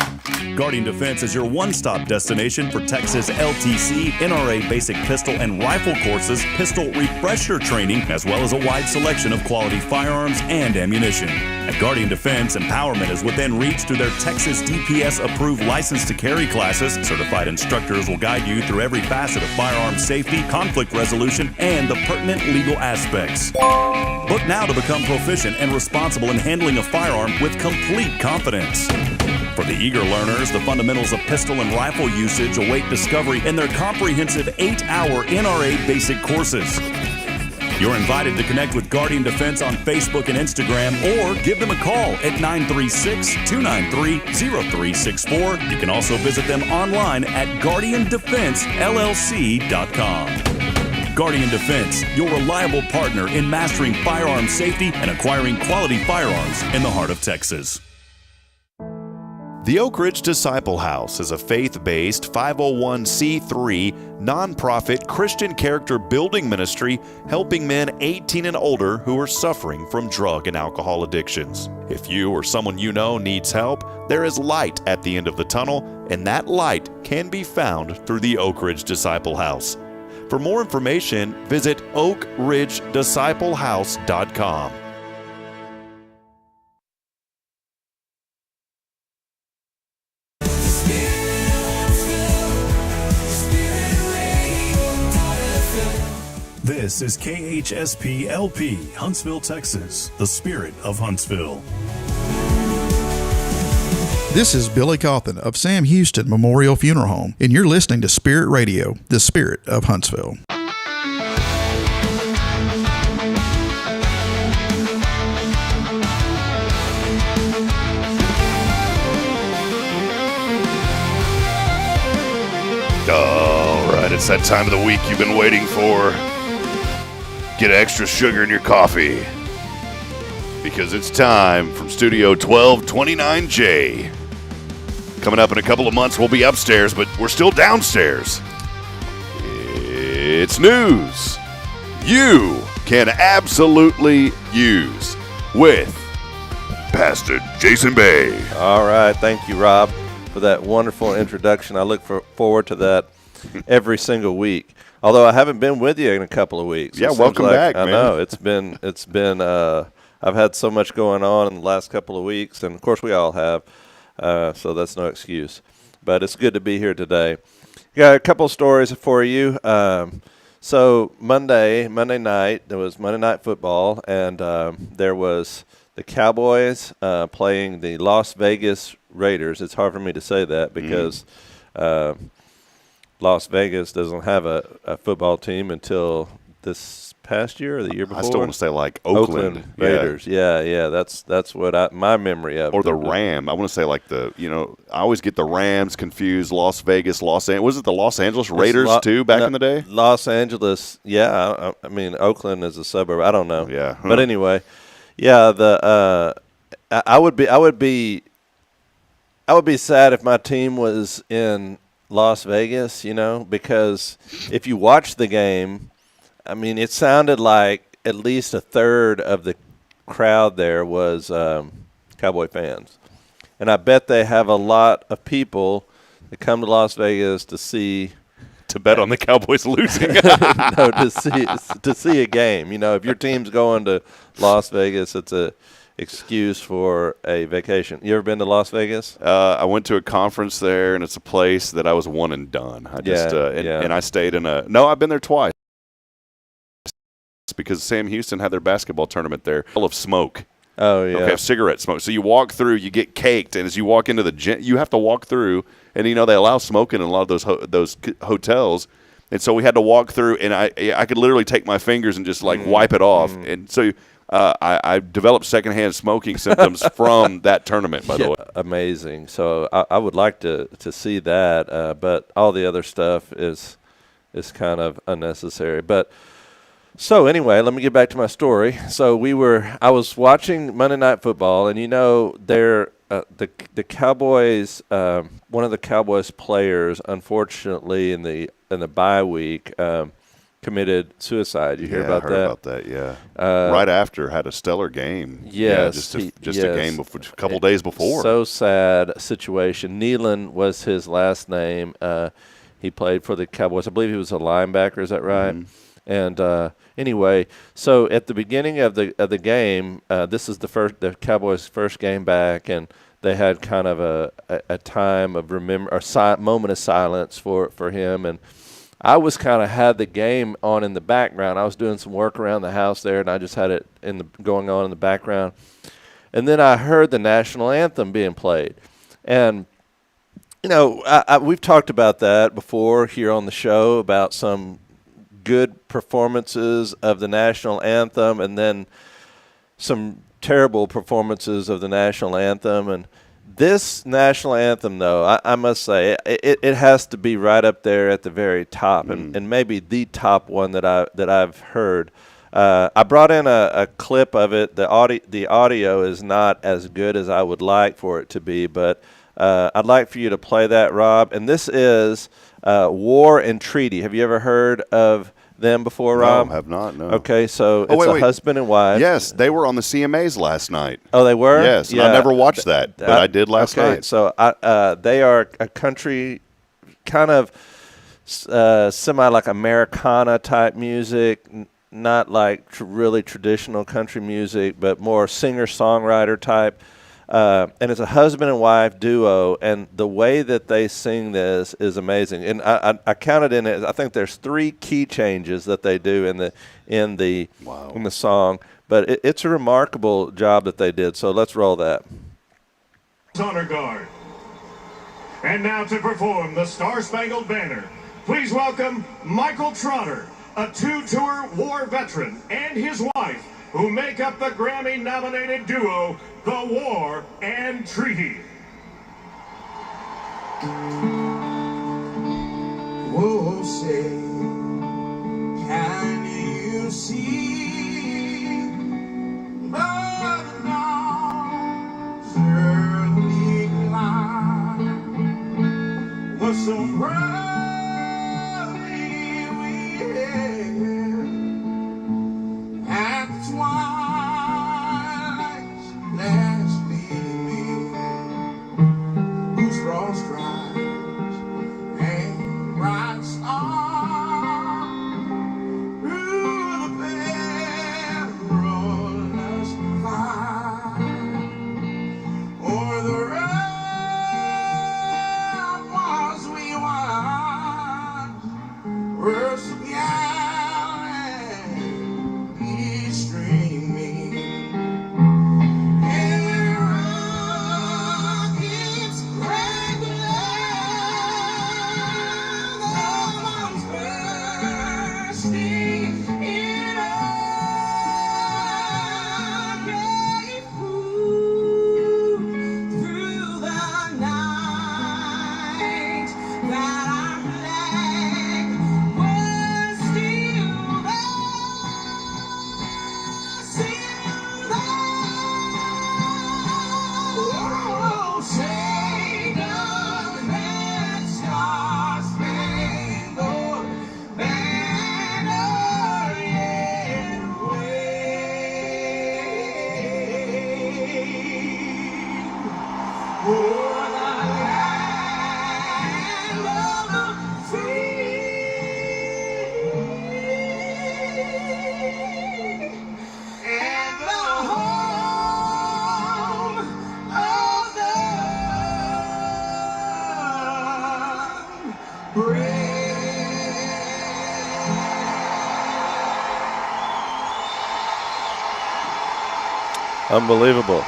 S3: Guardian Defense is your one-stop destination for Texas LTC, NRA basic pistol and rifle courses, pistol refresher training, as well as a wide selection of quality firearms and ammunition. At Guardian Defense, empowerment is within reach through their Texas DPS-approved license to carry classes. Certified instructors will guide you through every facet of firearm safety, conflict resolution, and the pertinent legal aspects. Book now to become proficient and responsible in handling a firearm with complete confidence. For the eager learners, the fundamentals of pistol and rifle usage await discovery in their comprehensive 8-hour NRA basic courses. You're invited to connect with Guardian Defense on Facebook and Instagram, or give them a call at 936-293-0364. You can also visit them online at guardiandefensellc.com. Guardian Defense, your reliable partner in mastering firearm safety and acquiring quality firearms in the heart of Texas.
S1: The Oak Ridge Disciple House is a faith-based 501c3 nonprofit Christian character building ministry helping men 18 and older who are suffering from drug and alcohol addictions. If you or someone you know needs help, there is light at the end of the tunnel, and that light can be found through the Oak Ridge Disciple House. For more information, visit oakridgedisciplehouse.com.
S3: This is KHSP LP, Huntsville, Texas, the spirit of Huntsville.
S8: This is Billy Cawthon of Sam Houston Memorial Funeral Home, and you're listening to Spirit Radio, the spirit of Huntsville.
S1: It's that time of the week you've been waiting for. Get extra sugar in your coffee. Because it's time from Studio 1229J. Coming up in a couple of months, we'll be upstairs, but we're still downstairs. It's news you can absolutely use with Pastor Jason Bay.
S2: All right. Thank you, Rob, for that wonderful introduction. I look forward to that every single week. Although I haven't been with you in a couple of weeks.
S1: Yeah, welcome back, man.
S2: I know. It's been I've had so much going on in the last couple of weeks, and of course we all have, so that's no excuse. But it's good to be here today. Got a couple of stories for you. So Monday night, there was Monday Night Football, and there was the Cowboys playing the Las Vegas Raiders. It's hard for me to say that because Las Vegas doesn't have a football team until this past year or the year before.
S1: I still want to say like Oakland
S2: Raiders. Yeah. That's what my memory of.
S1: Or the Ram. I want to say like I always get the Rams confused. Las Vegas, Los Angeles. Was it the Los Angeles Raiders too back in the day?
S2: Los Angeles. Yeah. I mean, Oakland is a suburb. I don't know.
S1: Yeah.
S2: But anyway, yeah. I would be sad if my team was in Las Vegas, because if you watch the game, I mean, it sounded like at least a third of the crowd there was Cowboy fans. And I bet they have a lot of people that come to Las Vegas
S1: to bet on the Cowboys losing.
S2: No, to see a game. If your team's going to Las Vegas, it's a excuse for a vacation. You ever been to Las Vegas?
S1: I went to a conference there, and it's a place that I was one and done. And I stayed in I've been there twice because Sam Houston had their basketball tournament there, full of smoke.
S2: Oh, yeah.
S1: Okay, cigarette smoke. So you walk through, you get caked, and as you walk into the gym, you have to walk through, and they allow smoking in a lot of those hotels. And so we had to walk through, and I could literally take my fingers and just wipe it off. And so I developed secondhand smoking symptoms from that tournament, by the way.
S2: Amazing. So I would like to see that, but all the other stuff is kind of unnecessary. But so anyway, let me get back to my story. So I was watching Monday Night Football, and the Cowboys, one of the Cowboys players, unfortunately in the bye week, committed suicide. You hear about that?
S1: I heard about that, yeah. Right after, had a stellar game.
S2: Yes.
S1: A game a couple days before.
S2: So sad situation. Nealon was his last name. He played for the Cowboys. I believe he was a linebacker. Is that right? Mm-hmm. And anyway, so at the beginning of the game, this is the Cowboys' first game back, and they had kind of a time of moment of silence for him. And I was kind of had the game on in the background. I was doing some work around the house there, and I just had it going on in the background. And then I heard the national anthem being played. And, we've talked about that before here on the show, about some good performances of the national anthem and then some terrible performances of the national anthem. And this national anthem, though, I must say, it has to be right up there at the very top, and maybe the top one that I've heard. I brought in a clip of it. The audio is not as good as I would like for it to be, but I'd like for you to play that, Rob. And this is War and Treaty. Have you ever heard of them before, Rob?
S1: No, have not, no.
S2: Okay, so it's a husband and wife.
S1: Yes, they were on the CMAs last night.
S2: Oh, they were?
S1: Yes, yeah. I never watched that, but I did last night.
S2: So they are a country kind of semi like Americana type music, not like really traditional country music, but more singer-songwriter type. And it's a husband and wife duo, and the way that they sing this is amazing. And I counted in it. I think there's 3 key changes that they do in the song, but it's a remarkable job that they did. So let's roll that.
S10: Honor Guard. And now to perform the Star-Spangled Banner, please welcome Michael Trotter, a 2-tour war veteran, and his wife, who make up the Grammy-nominated duo, The War and Treaty.
S5: Oh, say, can you see the dawn's early light was so proudly we hailed at the twilight's last gleaming, whose frost stripes and bright star through the perilous fight o'er the ramparts we watched were so gallantly streaming, and rockets rang loud, the bombs bursting in air, gave proof through the night that our flag was still there. Oh, say does that star-spangled banner yet wave o'er the land of the free and the home of the brave.
S2: Unbelievable.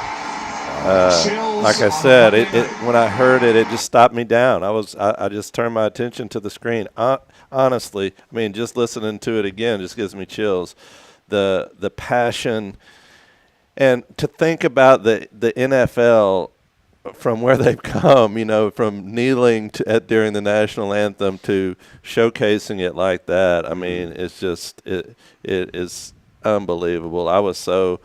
S2: Like I said, it when I heard it, it just stopped me down. I just turned my attention to the screen. Honestly, I mean, just listening to it again just gives me chills. The passion, and to think about the NFL from where they've come, you know, from kneeling during the national anthem to showcasing it like that. I mean, it's just it is unbelievable. I was so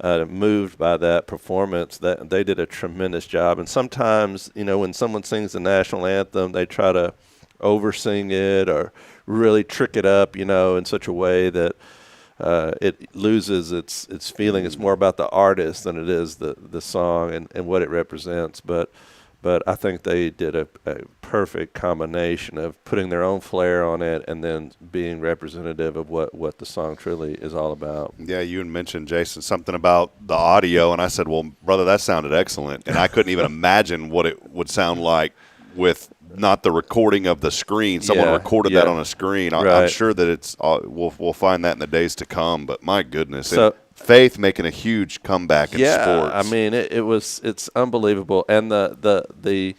S2: moved by that performance. That they did a tremendous job. And sometimes, you know, when someone sings the national anthem, they try to oversing it or really trick it up, you know, in such a way that it loses its feeling. It's more about the artist than it is the song and what it represents. But I think they did a perfect combination of putting their own flair on it and then being representative of what the song truly is all about.
S1: Yeah, you had mentioned, Jason, something about the audio, and I said, well, brother, that sounded excellent. And I couldn't even imagine what it would sound like with not the recording of the screen. Someone recorded that on a screen. I'm sure that it's we'll find that in the days to come, but my goodness.
S2: So,
S1: faith making a huge comeback in sports.
S2: Yeah, I mean, it's unbelievable. And the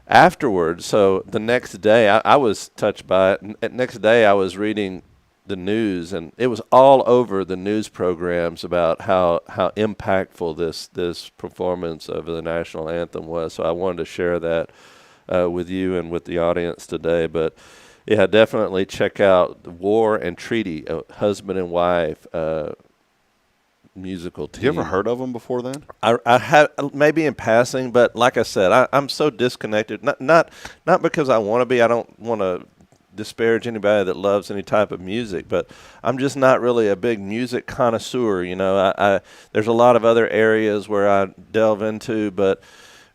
S2: afterwards, so the next day, I was touched by it. Next day, I was reading the news, and it was all over the news programs about how impactful this performance of the national anthem was. So I wanted to share that with you and with the audience today. But yeah, definitely check out War and Treaty, husband and wife musical team.
S1: You ever heard of them before then?
S2: I had maybe in passing, but like I said, I'm so disconnected. Not because I want to be. I don't want to disparage anybody that loves any type of music, but I'm just not really a big music connoisseur. You know, there's a lot of other areas where I delve into, but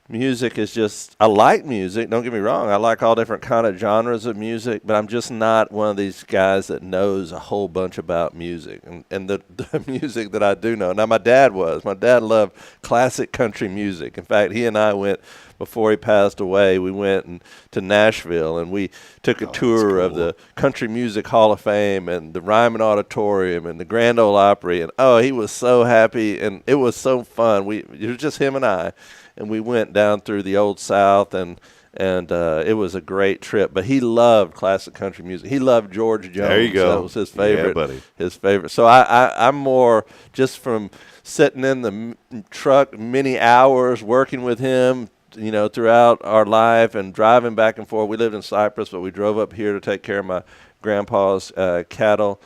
S2: music is just, I like music, don't get me wrong. I like all different kind of genres of music, but I'm just not one of these guys that knows a whole bunch about music. And the music that I do know. Now, my dad loved classic country music. In fact, he and I went, before he passed away, we went to Nashville, and we took a tour of the Country Music Hall of Fame and the Ryman Auditorium and the Grand Ole Opry. And, he was so happy, and it was so fun. It was just him and I. And we went down through the Old South, and it was a great trip. But he loved classic country music. He loved George Jones.
S1: There you go.
S2: That was his favorite.
S1: Yeah, buddy.
S2: His favorite. So I'm more just from sitting in the truck many hours working with him, throughout our life and driving back and forth. We lived in Cyprus, but we drove up here to take care of my grandpa's cattle.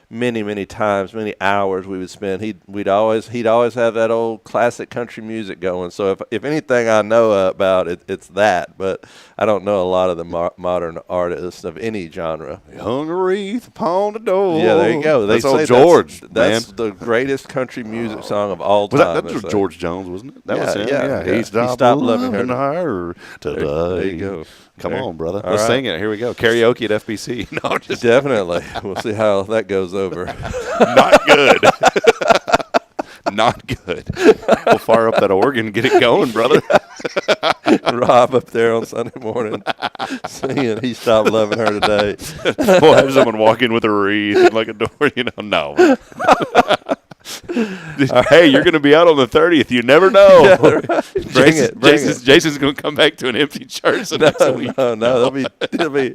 S2: Many times, many hours we would spend. He'd always have that old classic country music going. So if anything I know about it, it's that. But I don't know a lot of the modern artists of any genre.
S1: Hung a wreath upon the door.
S2: Yeah, there you go.
S1: That's
S2: They
S1: old
S2: say
S1: George.
S2: That's
S1: man.
S2: the greatest country music song of all
S1: Was
S2: time.
S1: that was George Jones, wasn't it? That
S2: Yeah,
S1: was him.
S2: yeah.
S1: He
S2: He stopped loving her
S1: today.
S2: There you go.
S1: Come
S2: There.
S1: on, brother.
S2: All
S1: Let's
S2: right.
S1: sing it. Here we go. Karaoke at FBC. No, just
S2: Definitely. We'll see how that goes over.
S1: not good. Not good. We'll fire up that organ and get it going, brother.
S2: Rob up there on Sunday morning singing He Stopped Loving Her Today.
S1: We'll have someone walk in with a wreath and like a door, no. Hey, you're going to be out on the 30th. You never know.
S2: Yeah, bring it.
S1: Jason's going to come back to an empty church the next week.
S2: No. There'll be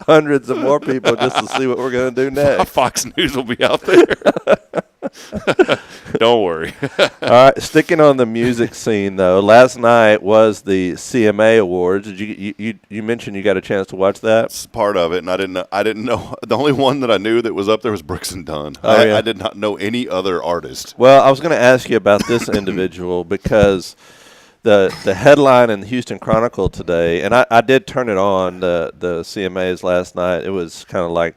S2: hundreds of more people just to see what we're going to do next.
S1: Fox News will be out there. Don't worry.
S2: All right, sticking on the music scene though. Last night was the CMA Awards. Did you mentioned you got a chance to watch that?
S1: It's part of it, and I didn't know. The only one that I knew that was up there was Brooks and Dunn.
S2: Oh, yeah.
S1: I did not know any other artist.
S2: Well, I was going to ask you about this individual because the headline in the Houston Chronicle today, and I did turn it on, the CMAs last night. It was kind of like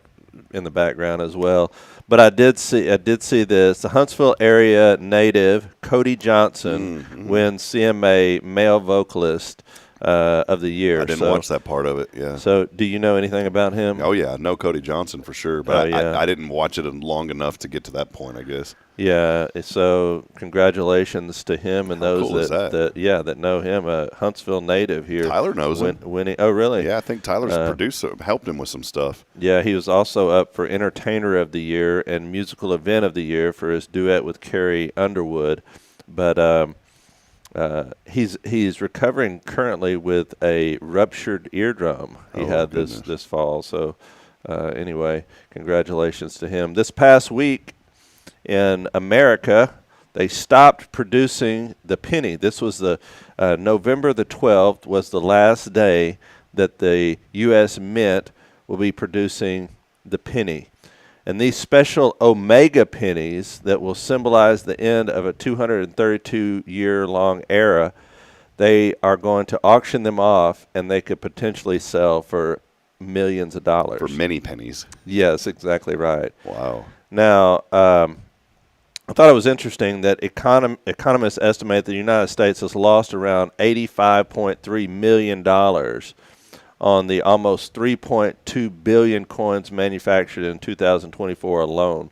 S2: in the background as well. But I did see this. The Huntsville area native Cody Johnson wins CMA Male Vocalist of the Year.
S1: I didn't watch that part of it. Yeah.
S2: So, do you know anything about him?
S1: Oh yeah, I know Cody Johnson for sure, but
S2: yeah.
S1: I didn't watch it long enough to get to that point, I guess.
S2: Yeah. So, congratulations to him and those
S1: cool is that?
S2: that know him. A Huntsville native here.
S1: Tyler knows him.
S2: Winning. Oh, really?
S1: Yeah, I think Tyler's a producer, helped him with some stuff.
S2: Yeah, he was also up for Entertainer of the Year and Musical Event of the Year for his duet with Carrie Underwood. But he's recovering currently with a ruptured eardrum. He had this fall. So anyway, congratulations to him. This past week in America, they stopped producing the penny. This was the November the 12th was the last day that the U.S. Mint will be producing the penny. And these special Omega pennies that will symbolize the end of a 232-year-long era, they are going to auction them off, and they could potentially sell for millions of dollars.
S1: For many pennies.
S2: Yes, exactly right.
S1: Wow.
S2: Now, I thought it was interesting that economists estimate that the United States has lost around $85.3 million on the almost 3.2 billion coins manufactured in 2024 alone,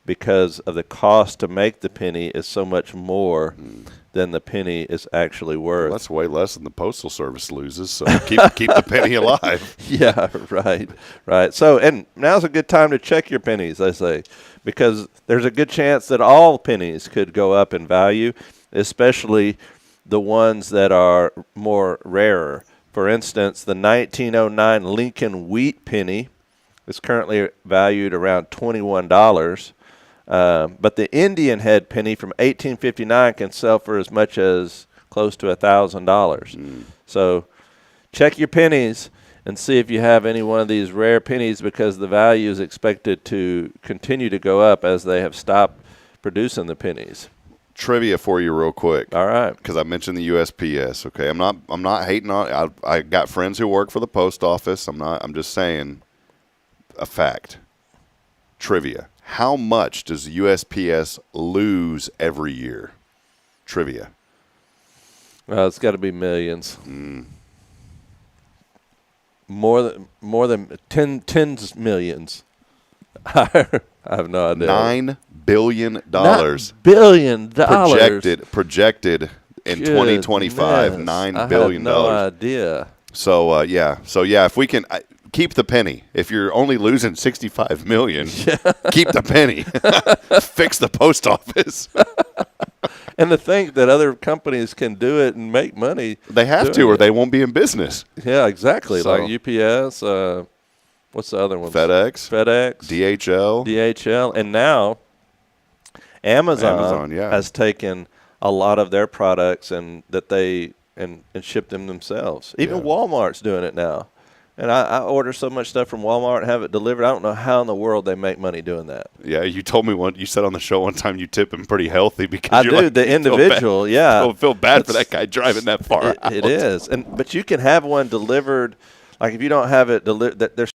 S2: because of the cost to make the penny is so much more than the penny is actually worth.
S1: Well, that's way less than the Postal Service loses, so keep the penny alive.
S2: Yeah, right. So, and now's a good time to check your pennies, I say, because there's a good chance that all pennies could go up in value, especially the ones that are more rarer. For instance, the 1909 Lincoln wheat penny is currently valued around $21. But the Indian head penny from 1859 can sell for as much as close to $1,000. So check your pennies and see if you have any one of these rare pennies, because the value is expected to continue to go up as they have stopped producing the pennies.
S1: Trivia for you real quick.
S2: All right.
S1: Because I mentioned the USPS, okay? I'm not hating on I got friends who work for the post office. I'm just saying a fact. Trivia. How much does the USPS lose every year? Trivia.
S2: It's got to be millions. More than tens millions. I have no idea.
S1: $9 billion.
S2: $9 billion.
S1: Projected in 2025. $9 billion.
S2: I have no idea.
S1: So if we can keep the penny. If you're only losing $65 million, keep the penny. Fix the post office.
S2: And to think that other companies can do it and make money.
S1: They have to, or they won't be in business.
S2: Yeah, exactly.
S1: So,
S2: like UPS, what's the other one?
S1: FedEx,
S2: DHL. And now Amazon
S1: yeah.
S2: has taken a lot of their products and that they and ship them themselves. Even
S1: Yeah.
S2: Walmart's doing it now. And I order so much stuff from Walmart and have it delivered. I don't know how in the world they make money doing that.
S1: Yeah, you told me you said on the show one time you tip him pretty healthy because
S2: I
S1: you're
S2: do,
S1: like,
S2: the
S1: you feel
S2: individual,
S1: bad.
S2: yeah.
S1: I feel bad for that guy driving that far out.
S2: It is. But you can have one delivered, like if you don't have it delivered, there's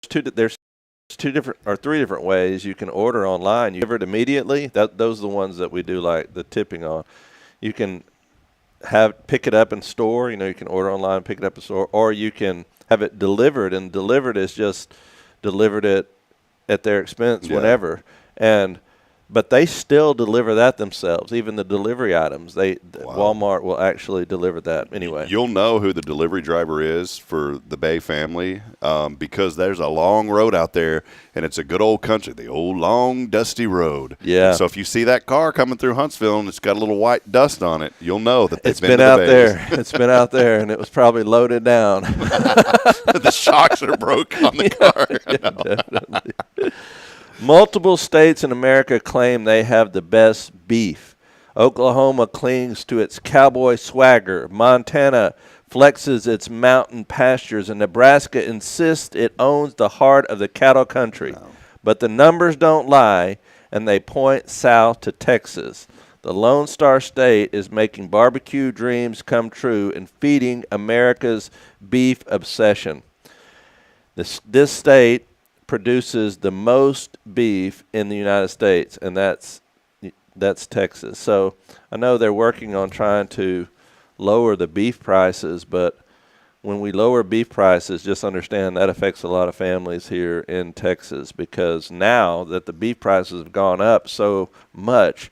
S2: two different or three different ways you can order online. You deliver it immediately. Those are the ones that we do like the tipping on. You can pick it up in store. You can order online, pick it up in store, or you can have it delivered, and delivered is just delivered it at their expense whenever. But they still deliver that themselves, even the delivery items. Walmart will actually deliver that anyway.
S1: You'll know who the delivery driver is for the Bay family because there's a long road out there, and it's a good old country, the old long dusty road.
S2: Yeah.
S1: So if you see that car coming through Huntsville and it's got a little white dust on it, you'll know that
S2: It's been out there. It's been out there, and it was probably loaded down.
S1: The shocks are broke on the car.
S2: Definitely. Multiple states in America claim they have the best beef. Oklahoma clings to its cowboy swagger. Montana flexes its mountain pastures, and Nebraska insists it owns the heart of the cattle country. No. But the numbers don't lie, and they point south to Texas. The Lone Star State is making barbecue dreams come true and feeding America's beef obsession. This state produces the most beef in the United States, and that's Texas. So I know they're working on trying to lower the beef prices, but when we lower beef prices, just understand that affects a lot of families here in Texas, because now that the beef prices have gone up so much,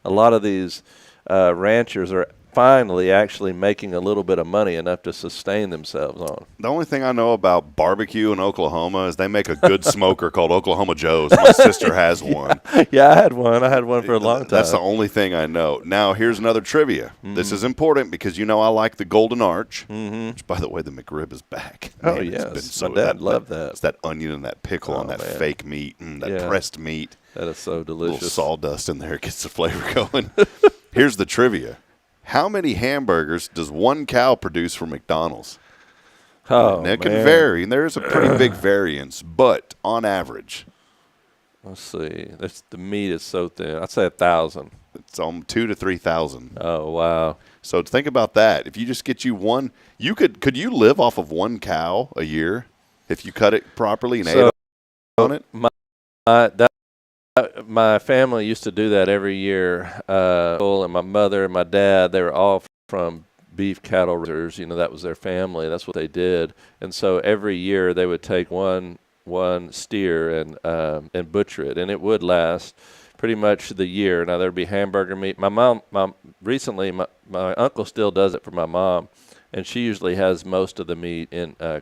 S2: a lot of these ranchers are finally actually making a little bit of money, enough to sustain themselves on.
S1: The only thing I know about barbecue in Oklahoma is they make a good smoker called Oklahoma Joe's. My sister has one.
S2: Yeah, I had one. I had one for a long time.
S1: That's the only thing I know. Now, here's another trivia. Mm-hmm. This is important because I like the Golden Arch, which, by the way, the McRib is back.
S2: Man, yes. My dad loved that.
S1: It's that onion and that pickle on that fake meat, that pressed meat.
S2: That is so delicious.
S1: A little sawdust in there gets the flavor going. Here's the trivia. How many hamburgers does one cow produce for McDonald's?
S2: Oh,
S1: and it can vary, and there's a pretty big variance, but on average.
S2: Let's see. The meat is so thin. I'd say 1,000.
S1: It's 2,000 to 3,000.
S2: Oh, wow.
S1: So think about that. If you just get you one, could you live off of one cow a year if you cut it properly and ate on it?
S2: My family used to do that every year. And my mother and my dad, they were all from beef cattle raisers. That was their family. That's what they did. And so every year they would take one steer and butcher it, and it would last pretty much the year. Now there'd be hamburger meat. My uncle still does it for my mom, and she usually has most of the meat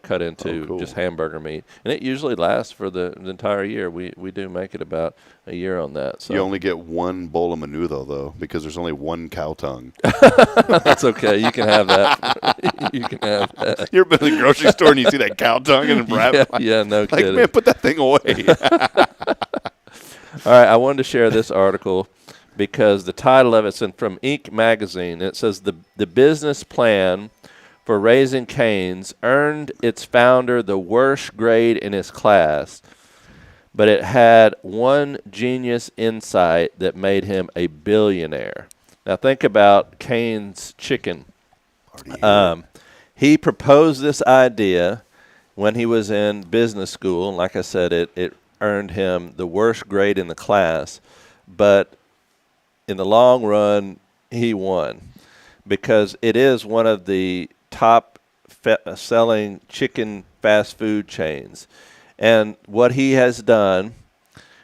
S2: cut into just hamburger meat, and it usually lasts for the entire year. We do make it about a year on that. So
S1: you only get one bowl of menudo though, because there's only one cow tongue.
S2: That's okay. You can have that. You can have that.
S1: You've been in the grocery store and you see that cow tongue and wrap.
S2: Yeah, no kidding.
S1: Man, put that thing away.
S2: All right, I wanted to share this article because the title of it's from Inc. magazine. It says the business plan for Raising Cane's earned its founder the worst grade in his class, but it had one genius insight that made him a billionaire. Now think about Cane's Chicken. He proposed this idea when he was in business school, and like I said, it earned him the worst grade in the class, but in the long run, he won because it is one of the top selling chicken fast food chains. And what he has done,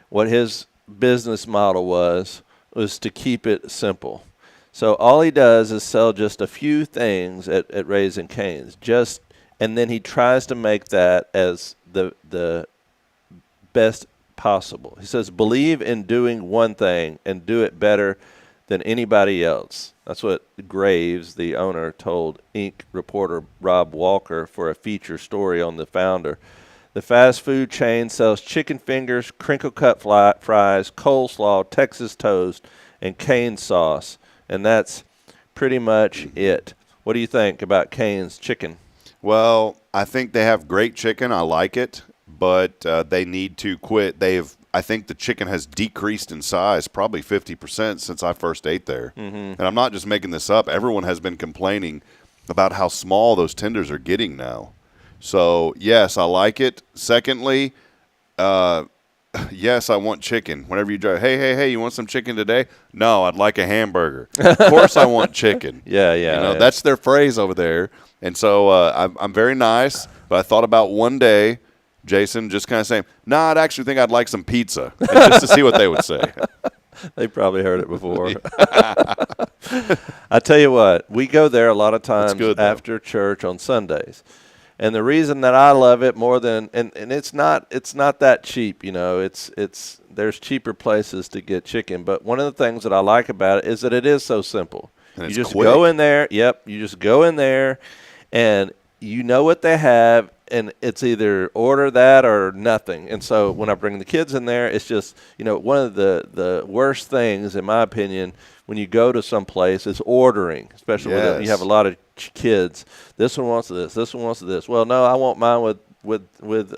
S2: what his business model was to keep it simple. So all he does is sell just a few things at Raising Cane's, and then he tries to make that as the best possible. He says, believe in doing one thing and do it better than anybody else. That's what Graves, the owner, told Inc. reporter Rob Walker for a feature story on the founder. The fast food chain sells chicken fingers, crinkle-cut fries, coleslaw, Texas toast, and cane sauce, and that's pretty much it. What do you think about Cane's Chicken?
S1: Well, I think they have great chicken. I like it, but they need to quit. I think the chicken has decreased in size probably 50% since I first ate there. And I'm not just making this up. Everyone has been complaining about how small those tenders are getting now. So, yes, I like it. Secondly, yes, I want chicken. Whenever you drive, hey, you want some chicken today? No, I'd like a hamburger. Of course I want chicken.
S2: Yeah.
S1: That's their phrase over there. And so I'm very nice, but I thought about one day, Jason, just kind of saying, I'd actually think I'd like some pizza, just to see what they would say.
S2: They probably heard it before. I tell you what, we go there a lot of times after church on Sundays. And the reason that I love it more than and it's not that cheap, there's cheaper places to get chicken, but one of the things that I like about it is that it is so simple.
S1: And
S2: you just go in there, you just go in there and you know what they have, and it's either order that or nothing. And so when I bring the kids in there, it's just, one of the worst things, in my opinion, when you go to some place is ordering, especially when you have a lot of kids. This one wants this. This one wants this. Well, no, I want mine with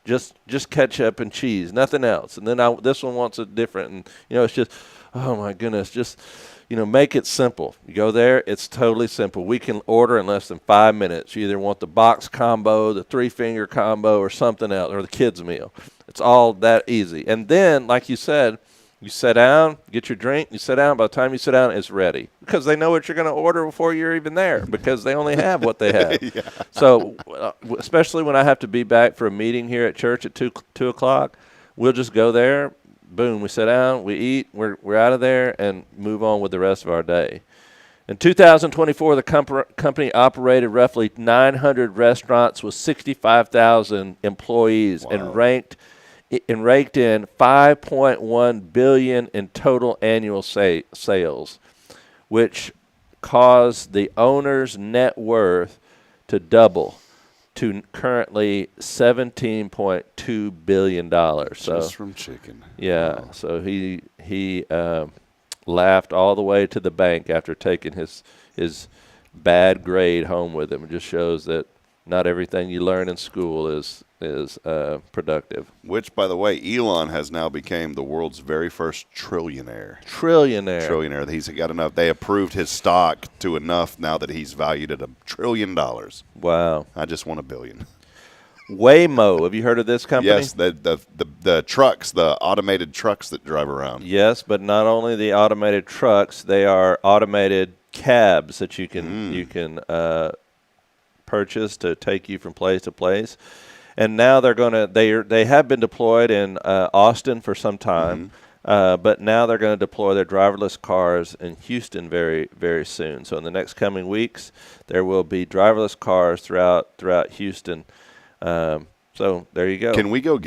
S2: just ketchup and cheese, nothing else. And then this one wants it different. And, it's just, oh, my goodness, just – make it simple. You go there, it's totally simple. We can order in less than 5 minutes. You either want the box combo, the 3-finger combo, or something else, or the kids' meal. It's all that easy. And then, like you said, you sit down, get your drink, you sit down. By the time you sit down, it's ready. Because they know what you're going to order before you're even there, because they only have what they have. So, especially when I have to be back for a meeting here at church at 2 o'clock, we'll just go there. Boom, we sit down, we eat, we're out of there, and move on with the rest of our day. In 2024, the company operated roughly 900 restaurants with 65,000 employees. Wow. and raked in $5.1 billion in total annual sales, which caused the owner's net worth to double to currently $17.2 billion.
S1: Just from chicken.
S2: Yeah.
S1: Wow.
S2: So he laughed all the way to the bank after taking his bad grade home with him. It just shows that not everything you learn in school is productive.
S1: Which, by the way, Elon has now become the world's very first trillionaire.
S2: Trillionaire.
S1: He's got enough. They approved his stock to enough now that he's valued at $1 trillion.
S2: Wow.
S1: I just want $1 billion.
S2: Waymo. Have you heard of this company?
S1: Yes, the trucks, the automated trucks that drive around.
S2: Yes, but not only the automated trucks, they are automated cabs that you can purchase to take you from place to place. And now they have been deployed in Austin for some time, but now they're going to deploy their driverless cars in Houston very, very soon. So in the next coming weeks, there will be driverless cars throughout Houston. So there you go.
S1: Can we go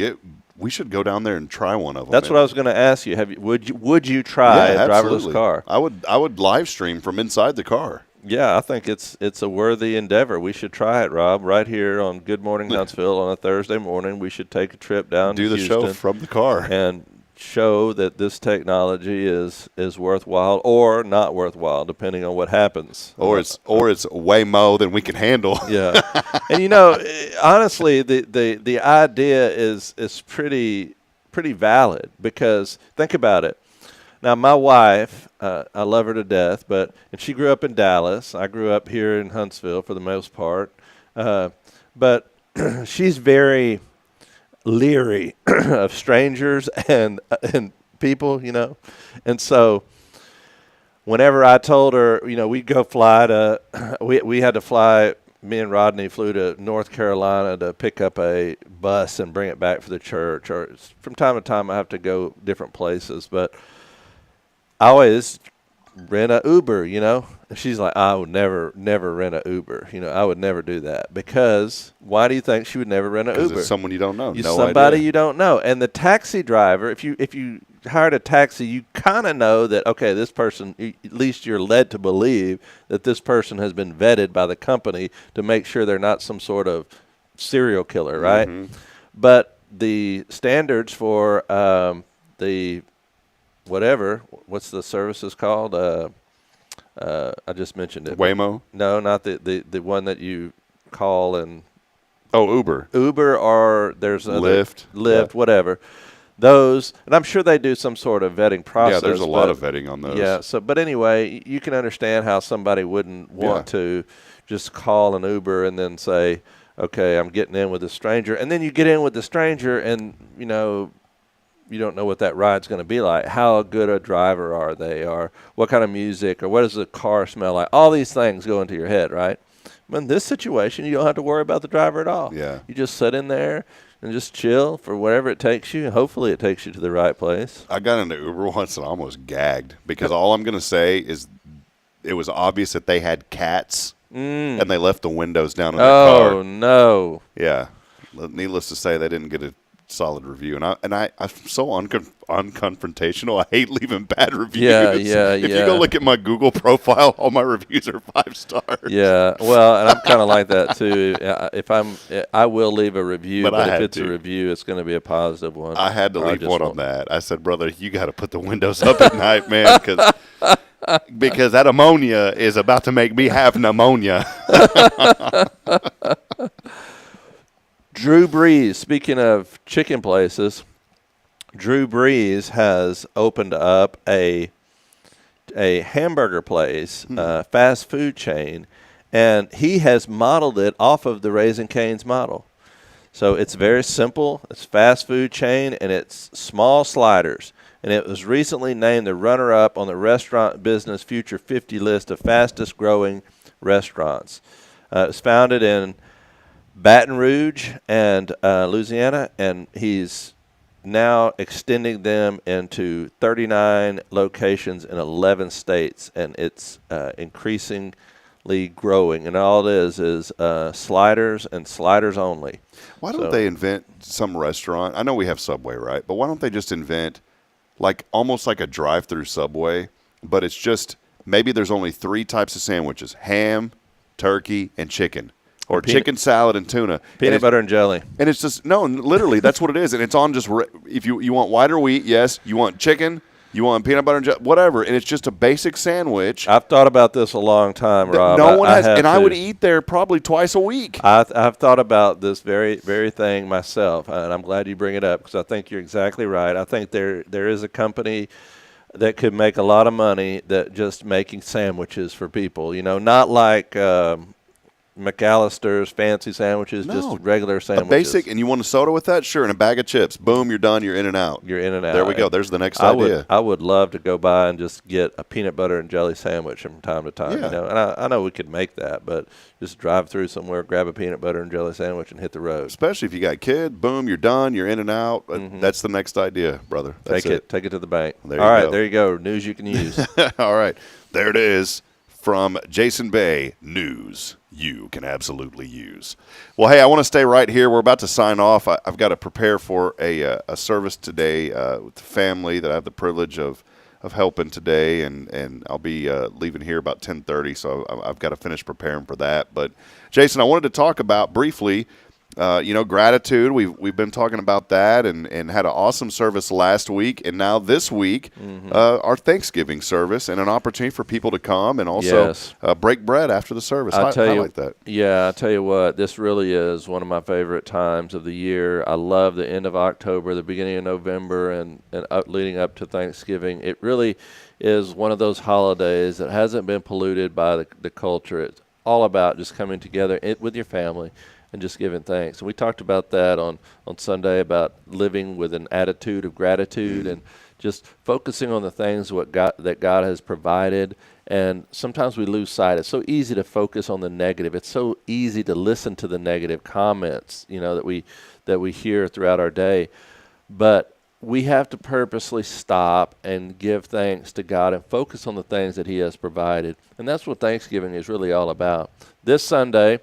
S1: we should go down there and try one of them.
S2: That's what I was going to ask you. Would you try a driverless car?
S1: I would live stream from inside the car.
S2: Yeah, I think it's a worthy endeavor. We should try it, Rob, right here on Good Morning Huntsville on a Thursday morning. We should take a trip down to Houston.
S1: Do the show from the car.
S2: And show that this technology is worthwhile or not worthwhile, depending on what happens.
S1: Or it's way more than we can handle.
S2: Yeah. And, honestly, the idea is pretty valid, because think about it. Now, my wife, I love her to death, and she grew up in Dallas. I grew up here in Huntsville for the most part. But she's very leery of strangers and people, And so whenever I told her, we'd go fly we had to fly, me and Rodney flew to North Carolina to pick up a bus and bring it back for the church. Or from time to time I have to go different places, but I always rent a Uber, And she's like, I would never rent a Uber. I would never do that. Because why do you think she would never rent an Uber?
S1: Because it's someone you don't know.
S2: Somebody you don't know. And the taxi driver, if you hired a taxi, you kind of know that, okay, this person, at least you're led to believe that this person has been vetted by the company to make sure they're not some sort of serial killer, right? Mm-hmm. But the standards for what's the services called? I just mentioned it.
S1: Waymo?
S2: No, not the one that you call and.
S1: Oh, Uber.
S2: Uber, or there's another
S1: Lyft,
S2: whatever. Those, and I'm sure they do some sort of vetting process.
S1: Yeah, there's a lot of vetting on those.
S2: Yeah, but anyway, you can understand how somebody wouldn't want to just call an Uber and then say, okay, I'm getting in with a stranger. And then you get in with the stranger and, you don't know what that ride's going to be like. How good a driver are they? Or what kind of music? Or what does the car smell like? All these things go into your head, right? But in this situation, you don't have to worry about the driver at all.
S1: Yeah.
S2: You just sit in there and just chill for wherever it takes you. Hopefully it takes you to the right place.
S1: I got into Uber once and almost gagged because all I'm going to say is it was obvious that they had cats and they left the windows down in their car.
S2: Oh, no.
S1: Yeah. Needless to say, they didn't get a solid review. And I'm so unconfrontational. I hate leaving bad reviews.
S2: Yeah.
S1: If you go look at my Google profile, all my reviews are 5 stars.
S2: Yeah, well, and I'm kind of like that too. I will leave a review, but if it's a review, it's going to be a positive one.
S1: I had to leave one on that. I said, brother, you got to put the windows up at night, man, because that ammonia is about to make me have pneumonia.
S2: Drew Brees, speaking of chicken places, Drew Brees has opened up a hamburger place, fast food chain, and he has modeled it off of the Raising Cane's model. So it's very simple. It's fast food chain, and it's small sliders. And it was recently named the runner-up on the Restaurant Business Future 50 list of fastest-growing restaurants. It was founded in Baton Rouge and Louisiana, and he's now extending them into 39 locations in 11 states, and it's increasingly growing. And all it is sliders and sliders only.
S1: Why don't they invent some restaurant? I know we have Subway, right? But why don't they just invent almost like a drive-through Subway, but it's just maybe there's only 3 types of sandwiches: ham, turkey, and chicken. Or chicken salad and tuna.
S2: Peanut butter and jelly.
S1: And it's just, no, literally, that's what it is. And it's on just, if you want white or wheat, yes. You want chicken, you want peanut butter and jelly, whatever. And it's just a basic sandwich.
S2: I've thought about this a long time, Rob.
S1: No one has, and I would eat there probably twice a week.
S2: I've thought about this very thing myself, and I'm glad you bring it up because I think you're exactly right. I think there is a company that could make a lot of money that just making sandwiches for people. Not like McAllister's fancy sandwiches, just regular sandwiches.
S1: A basic, and you want a soda with that? Sure, and a bag of chips. Boom, you're done. You're in and out.
S2: There
S1: we go. There's the next idea.
S2: I would love to go by and just get a peanut butter and jelly sandwich from time to time.
S1: Yeah.
S2: And I know we could make that, but just drive through somewhere, grab a peanut butter and jelly sandwich, and hit the road.
S1: Especially if you got a kid. Boom, you're done. You're in and out. That's the next idea, brother. That's
S2: Take it to the bank.
S1: All right,
S2: there you go. News you can use.
S1: All right, there it is from Jason Bay. News you can absolutely use. Well, hey, I want to stay right here. We're about to sign off. I've got to prepare for a service today with the family that I have the privilege of helping today, and I'll be leaving here about 10:30, so I've got to finish preparing for that. But, Jason, I wanted to talk about briefly, gratitude. We've been talking about that and had an awesome service last week, and now this week, our Thanksgiving service and an opportunity for people to come and also break bread after the service. I like that.
S2: Yeah, I tell you what, this really is one of my favorite times of the year. I love the end of October, the beginning of November, and leading up to Thanksgiving. It really is one of those holidays that hasn't been polluted by the culture. It's all about just coming together with your family and just giving thanks. And we talked about that on Sunday, about living with an attitude of gratitude and just focusing on the things that God has provided. And sometimes we lose sight. It's so easy to focus on the negative. It's so easy to listen to the negative comments, that we hear throughout our day. But we have to purposely stop and give thanks to God and focus on the things that He has provided. And that's what Thanksgiving is really all about. This Sunday,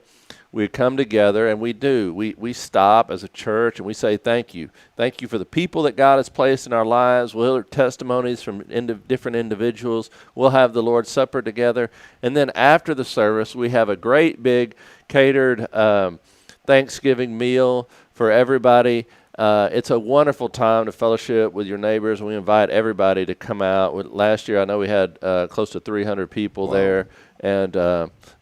S2: we come together and we stop as a church and we say thank you. Thank you for the people that God has placed in our lives. We'll hear testimonies from different individuals. We'll have the Lord's Supper together. And then after the service, we have a great big catered Thanksgiving meal for everybody. It's a wonderful time to fellowship with your neighbors. We invite everybody to come out. Last year, I know we had close to 300 people there, and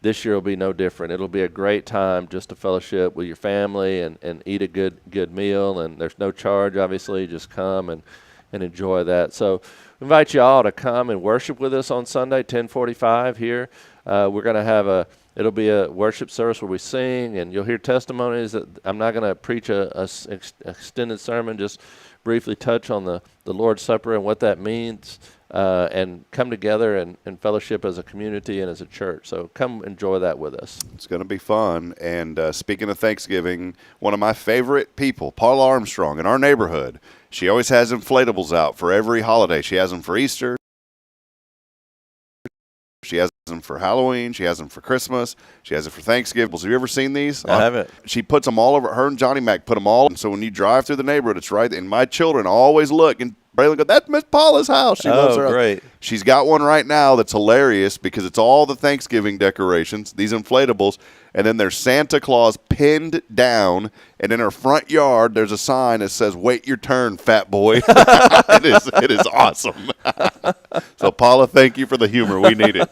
S2: this year will be no different. It'll be a great time just to fellowship with your family and eat a good meal, and there's no charge, obviously. Just come and enjoy that. So we invite you all to come and worship with us on Sunday, 10:45 here. We're going to have it'll be a worship service where we sing, and you'll hear testimonies. That I'm not going to preach a extended sermon, just briefly touch on the Lord's Supper and what that means, and come together and fellowship as a community and as a church. So come enjoy that with us.
S1: It's going to be fun. And speaking of Thanksgiving, one of my favorite people, Paula Armstrong, in our neighborhood, she always has inflatables out for every holiday. She has them for Easter. She has them for Halloween. She has them for Christmas. She has it for Thanksgiving. Have you ever seen these?
S2: I haven't.
S1: She puts them all over. Her and Johnny Mac put them all. And so when you drive through the neighborhood, it's right. And my children always look and Braylon go, that's Miss Paula's house. She loves her.
S2: Great.
S1: She's got one right now that's hilarious because it's all the Thanksgiving decorations, these inflatables, and then there's Santa Claus pinned down, and in her front yard there's a sign that says, wait your turn, fat boy. It is awesome. So, Paula, thank you for the humor. We need it.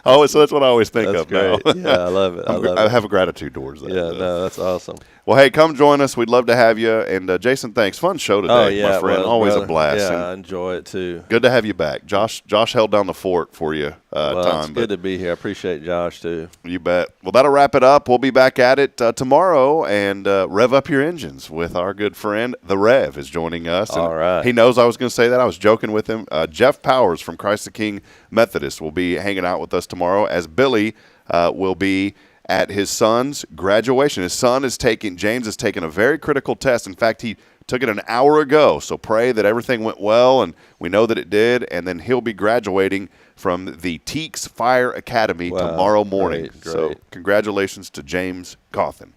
S1: So that's what I always think
S2: That's
S1: of
S2: great.
S1: now.
S2: Yeah, I love it.
S1: I have a gratitude towards that.
S2: Yeah, no, that's awesome.
S1: Well, hey, come join us. We'd love to have you. And, Jason, thanks. Fun show today, my friend. Always a blast.
S2: Yeah,
S1: And
S2: I enjoy it too.
S1: good to have you back. Josh held down the fort for you.
S2: It's good to be here. I appreciate Josh too.
S1: You bet. Well, that'll wrap it up. We'll be back at it tomorrow, and rev up your engines with our good friend, The Rev, is joining us.
S2: All right.
S1: He knows I was going to say that. I was joking with him. Jeff Powers from Christ the King Methodist will be hanging out with us tomorrow, as Billy will be at his son's graduation. His son James is taking a very critical test. In fact, he took it an hour ago, so pray that everything went well, and we know that it did, and then he'll be graduating from the Teeks Fire Academy tomorrow morning.
S2: Great.
S1: So congratulations to James Cawthon.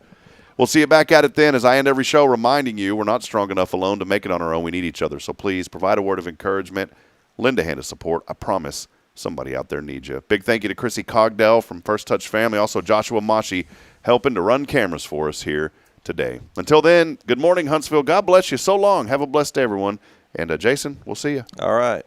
S1: We'll see you back at it then, as I end every show reminding you we're not strong enough alone to make it on our own. We need each other. So please provide a word of encouragement, lend a hand of support. I promise somebody out there needs you. Big thank you to Chrissy Cogdell from First Touch Family, also Joshua Mashi helping to run cameras for us here today. Until then, good morning, Huntsville. God bless you. So long. Have a blessed day, everyone. And Jason, we'll see you.
S2: All right.